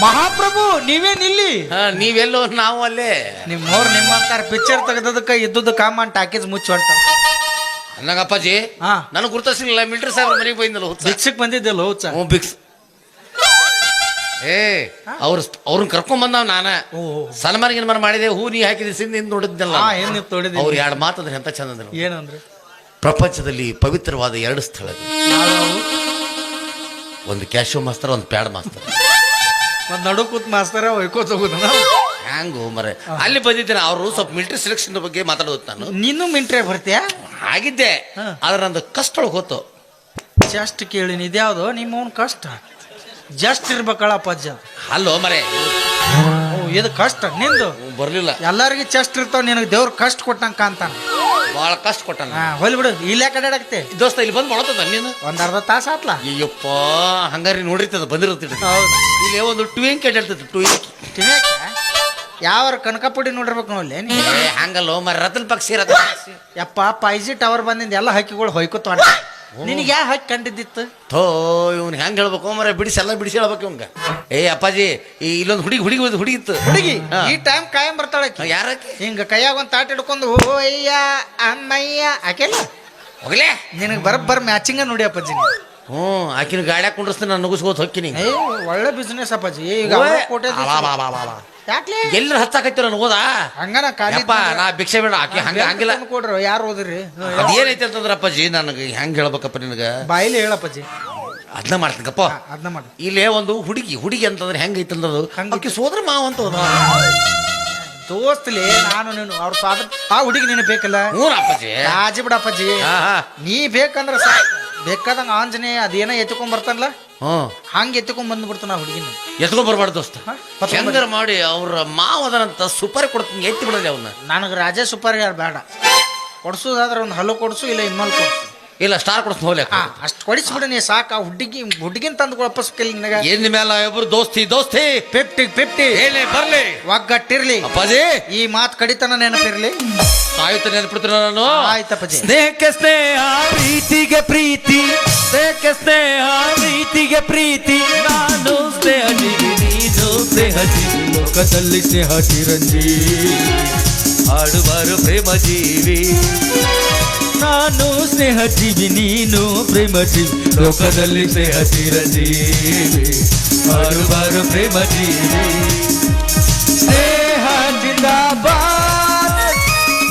ಮಹಾಪ್ರಭು ನೀವೇನ್ ಇಲ್ಲಿ ನೀವೆಲ್ಲೋ ನಾವು ಅಲ್ಲೇ ನಿಮ್ಮವ್ರು ನಿಮ್ಮಂತಾರ ಪಿಕ್ಚರ್ ತೆಗೆದದಕ್ಕ ಇದ್ದದ್ದು ಕಾಮನ್ ಟಾಕೀಸ್ ಮುಚ್ಚಿ ಹೊಂಟ ಅನ್ನಂಗಪ್ಪಾಜಿ ನನಗೆ ಗುರ್ತಿಸಿಲ್ಲ ಮಿಲಿಟರಿ ಸಾಹೇಬ್ರ ಮನೆಗೆ ಬಂದಿಲ್ಲ ಭಿಕ್ಷಕ್ ಬಂದಿದ್ದಲ್ಲ ಹುಚ್ಚ ಬಿಕ್ಸ್ ಅವ್ರನ್ನ ಕರ್ಕೊಂಡ್ ಬಂದವ್ ನಾನ ಸನ್ಮಾನ ಗಿನ್ಮಾನ ಮಾಡಿದೆ ಹೂ ನೀ ಹಾಕಿದ ಸಿಂದ ನೋಡಿದ್ನಲ್ಲ ಅವ್ರು 2 ಮಾತಂದ್ರೆ ಎಂತ ಚಂದ ಅಂದ್ರೆ ಏನಂದ್ರೆ ಪ್ರಪಂಚದಲ್ಲಿ ಪವಿತ್ರವಾದ 2 ಸ್ಥಳ ಒಂದು ಕ್ಯಾಶೋ ಮಾಸ್ತರ್ ಒಂದು ಪ್ಯಾಡ್ ಮಾಸ್ತರ್ ಒಂದ್ ನಡು ಕೂತ್ ಮಾಸ್ತರ ಒಯ್ಕೋತ ಹೋಗುದ ಹ್ಯಾಂಗು ಮರೆ ಅಲ್ಲಿ ಬಂದಿದ್ದೇನೆ ಅವರು ಸ್ವಲ್ಪ ಮಿಲಿಟರಿ ಸೆಲೆಕ್ಷನ್ ಬಗ್ಗೆ ಮಾತಾಡೋದು ನಾನು ನೀನು ಮಿಂಟ್ರಿ ಬರ್ತೀಯ ಆಗಿದ್ದೆ ಆದ್ರೆ ನಂದು ಕಷ್ಟ ಒಳಗೆ ಹೋತು ಜಸ್ಟ್ ಕೇಳಿನಿ ಇದ್ಯಾವ್ದು ನಿಮ್ಮ ಅವ್ನ ಕಷ್ಟ ಜಸ್ಟ್ ಇರ್ಬೇಕಳ ಪಜ್ಜ ಅಲ್ಲೋ ಮರೆ ಇದು ಕಷ್ಟ ನಿಂದು ಬರ್ಲಿಲ್ಲ ಎಲ್ಲಾರ್ಗಿ ಚೆಸ್ಟ್ ಇರ್ತಾವ ನಿನಗೆ ದೇವ್ರ ಕಷ್ಟ ಕೊಟ್ಟಂಗ ಕಾಂತಾನ ಭಾಳ ಕಷ್ಟ ಕೊಟ್ಟಾನ ಹೊಲ್ ಬಿಡು ಇಲ್ಲೇ ಕಡೆ ಆಡಕ್ತೆ ದೋಸ್ತ ಇಲ್ಲಿ ಬಂದು ಮಾಡತ್ತದ ನೀನು ಒಂದ್ ಅರ್ಧ ತಾಸ ಆತ್ಲಾ ಅಯ್ಯಪ್ಪ ಹಂಗಾರಿ ನೋಡಿರ್ತದ ಬಂದಿರ್ತದ ಹೌದು ಇಲ್ಲಿ ಒಂದು ಟ್ವಿಂಕ್ ಅಡ್ಡಾಡ್ತದೆ ಟ್ವಿಂಕ್ ಯಾವ ಕನಕಪುಡಿ ನೋಡಿರ್ಬೇಕು ನೋಡ್ಲಿ ಹಂಗಲ್ಲೋ ಮರ ರತನ್ ಪಕ್ಷಿ ಯಪ್ಪ 5G ಟವರ್ ಬಂದಿಂದ ಎಲ್ಲ ಹಕ್ಕಿಗಳು ಹೊಯ್ಕೋತ ನಿನಗೆ ಯಾವ ಹಕ್ಕಿ ಕಂಡಿದ್ದಿತ್ತು ಥೋ ಇವ್ನು ಹೆಂಗ್ ಹೇಳ್ಬೇಕು ಮರ ಬಿಡಿಸಿ ಎಲ್ಲ ಬಿಡಿಸಿ ಹೇಳ್ಬೇಕು ಇವಂಗ ಅಪ್ಪಾಜಿ ಇಲ್ಲೊಂದು ಹುಡುಗಿ ಇತ್ತು ಹುಡುಗಿ ಈ ಟೈಮ್ ಕಾಯಂ ಬರ್ತಾಳೆ ಯಾರ ಹಿಂಗ ಕೈಯಾಗ ಒಂದ್ ತಾಟ್ ಹಿಡ್ಕೊಂಡು ಓಯ್ಯ ಅಮ್ಮಯ್ಯ ಆಕೆಲ್ಲ ಹೋಗ್ಲೇ ನಿನಗೆ ಬರ್ ಮ್ಯಾಚಿಂಗ ನೋಡಿ ಅಪ್ಪಾಜಿ ಆಕಿನ ಗಾಡ್ಯಾಗ ಕುಂಡ್ರಸ್ತೀನಿ ನಾನು ನುಗ್ಗಿಸ್ಕೋತ ಹೊಕ್ಕಿನಿ ಒಳ್ಳೆ ಬಿಸ್ನೆಸ್ ಅಪ್ಪಾಜಿ ಈಗ ಯಾಕ್ಲೆ ಎಲ್ಲರ ಹಚ್ಚಾಕೈತಿ ನಾನು ಓದಾ ಹಂಗನ ಖಾಲಿ ನಾ ಭಿಕ್ಷೆ ಬೇಡ ಆಕಿ ಹಂಗಿಲ್ಲ ಕೊಡ್ರಿ ಯಾರು ಓದ್ರಿ ಅದೇನೈತಿ ಅಂತಂದ್ರ ಅಪ್ಪಾಜಿ ನನಗೆ ಹೆಂಗ್ ಹೇಳ್ಬೇಕಪ್ಪ ನಿನಗ ಬಾಯಿಲಿ ಹೇಳಪ್ಪಾಜಿ ಅದನ್ನ ಮಾಡ್ತೀನಪ್ಪ ಅದನ್ನ ಮಾಡಿ ಇಲ್ಲೇ ಒಂದು ಹುಡುಗಿ ಅಂತಂದ್ರೆ ಹೆಂಗೈತಿ ಅಂದ್ರದು ಆಕಿ ಸೋದ್ರ ಮಾವ ಅಂತ ದೋಸ್ತಲಿ ನಾನು ನೀನು ಅವ್ರ ಫಾದರ್ ಆ ಹುಡುಗಿ ನೀನು ಬೇಕಲ್ಲ ಅಪ್ಪಾಜಿ ರಾಜಿ ಬಿಡಪ್ಪಾಜಿ ನೀ ಬೇಕಂದ್ರ ಬೇಕಾದಂಗ ಆಂಜನೇಯ ಅದೇನ ಎತ್ಕೊಂಡ್ ಬರ್ತಾನಲ್ಲ ಹಂಗ ಎತ್ಕೊಂಡ್ ಬಂದ್ಬಿಡ್ತಾನ ಹುಡುಗಿನ ಎತ್ಕೊಂಡ್ ಬರ್ಬಾರ್ದು ದೋಸ್ತ ಹೆಂಗಾರ ಮಾಡಿ ಅವ್ರ ಮಾವದನಂತ ಸುಪಾರಿ ಕೊಡ್ತೀನಿ ಎತ್ತಿ ಬಿಡಲಿ ಅವನ್ನ ನನಗೆ ರಾಜ ಸುಪಾರಿ ಯಾರು ಬೇಡ ಕೊಡ್ಸೋದಾದ್ರೆ ಒಂದು ಹಲ್ಲು ಕೊಡ್ಸು ಇಲ್ಲ ಇನ್ಮೇಲೆ ಕೊಡ್ಸು ಇಲ್ಲ ಸ್ಟಾರ್ ಕೊಡ್ತೀನಿ ಹೋಗ್ಲಿ ಅಷ್ಟು ಕೊಡಿಸ್ಬಿಡ ನೀ ಸಾಕ ಹುಡುಗಿನ ತಂದು ವಾಪಸ್ ಕೈಲಿಂಗ ಏನ್ ಮೇಲೆ ಇಬ್ರು ದೋಸ್ತಿ 50 ಹೇಳಿ ಬರ್ಲಿ ಒಗ್ಗಟ್ಟಿರ್ಲಿ ಅಪ್ಪಾಜಿ ಈ ಮಾತು ಕಡಿತನ ನೆನಪಿರ್ಲಿ ಆಯ್ತು ನೆನಪಿಡ್ತೀನಿ ನಾನು ಆಯ್ತಪ್ಪಾಜಿ ಸ್ನೇಹಕ್ಕೆ ಸ್ನೇಹ ಪ್ರೀತಿಗೆ ಪ್ರೀತಿ ಸ್ನೇಹಕ್ಕೆ ಸ್ನೇಹ ಪ್ರೀತಿಗೆ ಪ್ರೀತಿ ನಾನು ಸ್ನೇಹ ಜೀವಿ ನೀನು ಸ್ನೇಹ ಜೀವಿ ಲೋಕದಲ್ಲಿ ಸ್ನೇಹ ಚಿರಂಜೀವಿ ಹಾಡುವಾರು ಪ್ರೇಮ ಜೀವಿ ನಾನು ಸ್ನೇಹ ಜೀವಿ ನೀನು ಪ್ರೇಮ ಜೀವಿ ಲೋಕದಲ್ಲಿ ಸ್ನೇಹ ಚಿರಜೀವಿ ಬಾರು ಬಾರು ಪ್ರೇಮ ಜೀವಿ ಸ್ನೇಹ ಜಿಂದಾಬಾದ್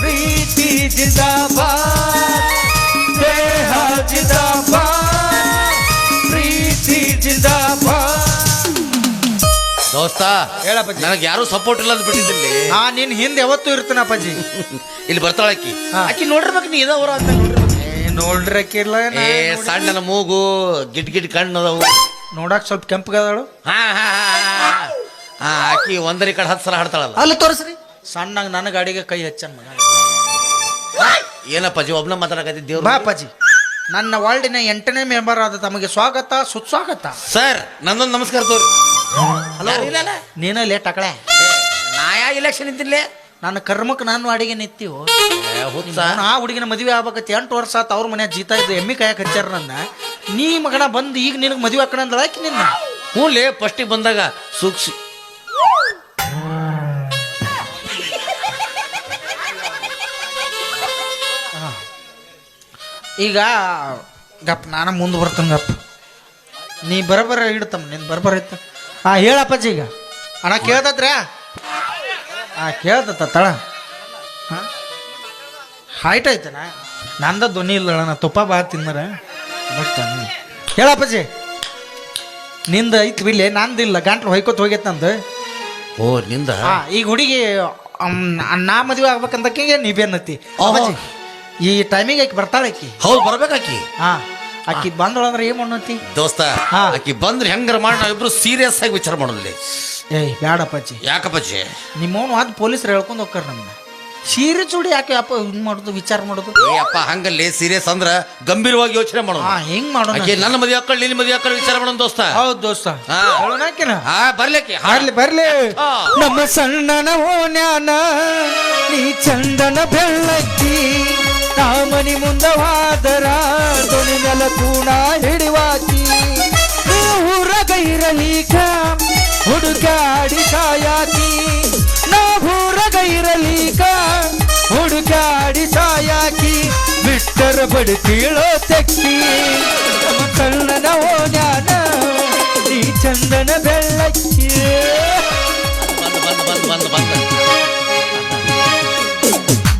ಪ್ರೀತಿ ಜಿಂದಾಬಾದ್ ಸ್ನೇಹ ಜಿಂದಾಬಾದ್ ಪ್ರೀತಿ ಜಿಂದಾಬಾದ್. ದೋಸ್ತ ಹೇಳಪ್ಪಾಜಿ. ನನಗೆ ಯಾರು ಸಪೋರ್ಟ್ ಇಲ್ಲ ಅಂತ ಬಿಟ್ಟಿದ್ದಲ್ಲಿ ನಾ ನಿನ್ ಹಿಂದೆ ಯಾವತ್ತೂ ಇರ್ತೀನಿ ಅಪ್ಪಾಜಿ. ಇಲ್ಲಿ ಬರ್ತಾಳ ಆಕಿ ಹಾ. ಆಕಿ ನೋಡಿರ್ಬೇಕು ನೀ ಇದವರ ಅಂತ ನೋಡಿರ್ಬೇಕು. ನೋಡ್ರಕ್ಕಿರ್ಲ ಏ ಸಣ್ಣ ಮೂಗು ಗಿಡ್ ಗಿಡ್ ಕಣ್ಣು ಅದಾವು. ನೋಡಕ್ ಸ್ವಲ್ಪ ಕೆಂಪಗದಾಳು. ಹಾ ಹಾ ಹಾ ಆಕಿ ಒಂದರಿ ಕಡೆ 10 ಸಲ ಹಾಡ್ತಾಳಲ್ಲ. ಅಲ್ಲಿ ತೋರಿಸ್ರಿ ಸಣ್ಣಗ ನನ್ನ ಗಾಡಿಗೆ ಕೈ ಹಚ್ಚನ್ ಮಗ. ಏನಪ್ಪಾಜಿ ಒಬ್ನ ಮಾತಾಡಕತ್ತಿ ದೇವ್ರು. ಬಾ ಅಪ್ಪಾಜಿ, ನನ್ನ ವಾರ್ಡಿನ 8ನೇ ಮೆಂಬರ್ ಆದ ತಮಗೆ ಸ್ವಾಗತ ಸುಸ್ವಾಗತ. ಸರ್ ನಂದೊಂದು ನಮಸ್ಕಾರ ತೋರಿ. ಹಲೋ ನೀನ ಲೇಟ್ ಆಕಳೆ. ನಾ ಯಾ ಇಲೆಕ್ಷನ್ ನಿಂತಿರ್ಲೆ ನನ್ನ ಕರ್ಮಕ್ಕೆ ನಾನು ಅಡಿಗೆ ನಿಂತೀವು. ಆ ಹುಡುಗಿನ ಮದುವೆ ಆಗ್ಬೇಕತ್ತೆ 8 ವರ್ಷ ಆತ ಅವ್ರ ಮನ್ಯಾಗ ಜೀತ ಇದ್ದು ಎಮ್ಮಿ ಕಾಯಕ್ ಹಚ್ಚಾರ ನನ್ನ. ನೀ ಮಗನ ಬಂದು ಈಗ ನಿನಗೆ ಮದುವೆ ಹಾಕೋಣ ಅಂದಳ ಆಕಿ ನಿನ್ನ. ಹ್ಞೂಲೇ ಫಸ್ಟಿಗೆ ಬಂದಾಗ ಸೂಕ್ಷ್ಮ ಈಗ ಗಪ್ ನಾನು ಮುಂದೆ ಬರ್ತೇನೆ ಗಪ್. ನೀ ಬರಬರ ಇಡ್ತಮ್ಮ ನಿನ್ ಬರಬರ ಇತ್ತ. ಹಾ ಹೇಳಪ್ಪಾಜಿ. ಈಗ ಅಣ್ಣ ಕೇಳ್ತತ್ರ. ಹಾ ಕೇಳ್ತತ್ತ ತಳ. ಹಾಂ ಹೈಟ್ ಐತನ ನಂದ ಧ್ವನಿ ಇಲ್ಲ ನಾ ತುಪ್ಪ ಬಾ ತಿನ್ನರ ಬರ್ತಾನೆ. ಹೇಳಪ್ಪಾಜಿ ನಿಂದ ಐತ್ ಬಿಡ್ಲೆ ನಂದಿಲ್ಲ ಗಂಟ್ಲು ಹೊಯ್ಕೋತ ಹೋಗೈತೆ ನಂದು. ಓ ನಿಂದ ಈಗ ಹುಡುಗಿ ನಾ ಮದುವೆ ಆಗ್ಬೇಕಂದಕ್ಕೆ ನೀವೇನತಿ ಅಪ್ಪಾಜಿ ಈ ಟೈಮಿಗೆ ಆಕಿ ಬರ್ತಾಳೆ ಆಕಿ. ಹೌದು ಬರ್ಬೇಕಾಕಿ. ಹಾ ಆಕಿ ಬಂದಳಂದ್ರೆ ಏನ್ ಮಾಡತಿ ದೋಸ್ತ ಹಾ. ಆಕಿ ಬಂದ್ರೆ ಹೆಂಗಾರ ಮಾಡಿ ನಾವಿಬ್ರು ಸೀರಿಯಸ್ ಆಗಿ ವಿಚಾರ ಮಾಡೋದಿಲ್ಲ. ಏಯ್ ಬ್ಯಾಡಪ್ಪಾಜಿ, ಯಾಕಪ್ಪಾಜಿ ನಿಮ್ಮವನು ಅದು ಪೊಲೀಸರು ಹೇಳ್ಕೊಂಡು ಹೋಗ್ತಾರ ನಮ್ಮನ್ನ. ಸೀರೆ ಚೂಡಿ ಯಾಕೆ ಅಪ್ಪ ಹಿಂಗ್ ಮಾಡೋದು ವಿಚಾರ ಮಾಡೋದು. ಏ ಅಪ್ಪ ಹಂಗಲ್ಲಿ ಸೀರಿಯಸ್ ಅಂದ್ರ ಗಂಭೀರವಾಗಿ ಯೋಚನೆ ಮಾಡೋದು. ಹಾ ಹೆಂಗ್ ಮಾಡೋಣ. ಆಕಿ ನನ್ನ ಮದುವೆ ಹಾಕೊಳ್ಳಿ ನಿನ್ನ ಮದುವೆ ಹಾಕೊಳ್ಳಿ ವಿಚಾರ ಮಾಡೋಣ ದೋಸ್ತ. ಹೌದು ದೋಸ್ತ ಹಾ. ಹೇಳೋಣಾಕಿನ ಹಾ ಬರ್ಲಿಕ್ಕೆ ಬರ್ಲಿ ಬರ್ಲಿ. ಹಾ. ನಮ್ಮ ಸಣ್ಣನ ಓನ್ಯಾನ ನೀ ಚಂದನ ಬೆಳ್ಳಕ್ಕಿ ಕಾಮನಿ ಮುಂದವಾದರ ದೊಣಿ ನೆಲ ಕೂಣ ಹಿಡಿವಾಕಿ ಊರಗ ಇರಲೀಕ ಹುಡುಗಾಡಿ ಸಾಯಾಕಿ ನಾವೂರಗ ಇರಲೀಕ ಹುಡುಗಾಡಿ ಸಾಯಾಕಿ ಬಿಟ್ಟರ ಬಡ್ತೀಳೋ ತೆಕ್ಕಿ ನಮ್ಮ ಕಣ್ಣನ ಓನ್ಯಾನ ನೀ ಚಂದನ ಬೆಳ್ಳಕ್ಕಿ.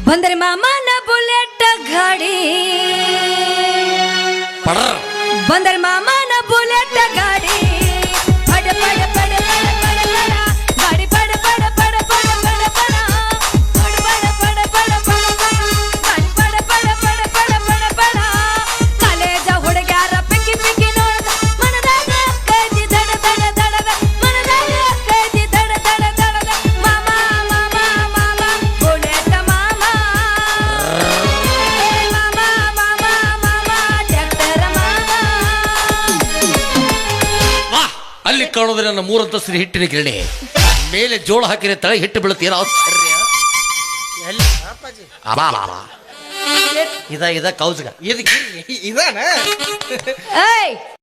ಬಂದರೆ ಮಾಮನ ಬುಲೆಟ್ ಗಾಡಿ ಬಂದರೆ ಮಾಮನ ಬುಲೆಟ್ ಗಾಡಿ ಪಡ ಪಡ ಪಡ ಪಡ ಪಡ ಗಾಡಿ ಪಡ ಪಡ ಪಡ ಪಡ ಪಡ ಪಡ ಪಡ ಪಡ ಪಡ ಪಡ ಪಡ ಗಾಡಿ ಪಡ ಪಡ ಪಡ ಪಡ ಪಡ ಪಡ ಕಾಲೇಜ ಹುಡುಗ್ಯಾರ ಪಿಕ್ಕಿ ಪಿಕ್ಕಿ ನೋಡ್ದ ಮನದಾಗ ಕೈದಿ ದಡ ದಡ ದಡದ ಮನದಾಗ ಕೈದಿ ದಡ ದಡ ದಡದ ಮಾಮ ಮಾಮ ಮಾಮ ಬುಲೆಟ್ ಮಾಮ ಮಾಮ ಮಾಮ ಮಾಮ ಟ್ರ್ಯಾಕ್ಟರ್ ಮಾಮ. ವಾ ಅಲ್ಲಿ ಕಾಣೋದ್ರೆ ನನ್ನ 3 ಅಂತಸ್ತಿನ ಹಿಟ್ಟಿನ ಗಿರಣಿ ಮೇಲೆ ಜೋಳ ಹಾಕಿದ್ರೆ ತಳ ಹಿಟ್ಟು ಬೀಳುತ್ತೆ. ಏನೋ ಆಶ್ಚರ್ಯ. ಇದ ಕೌಜ್ಗ ಇದಾನ ಏಯ್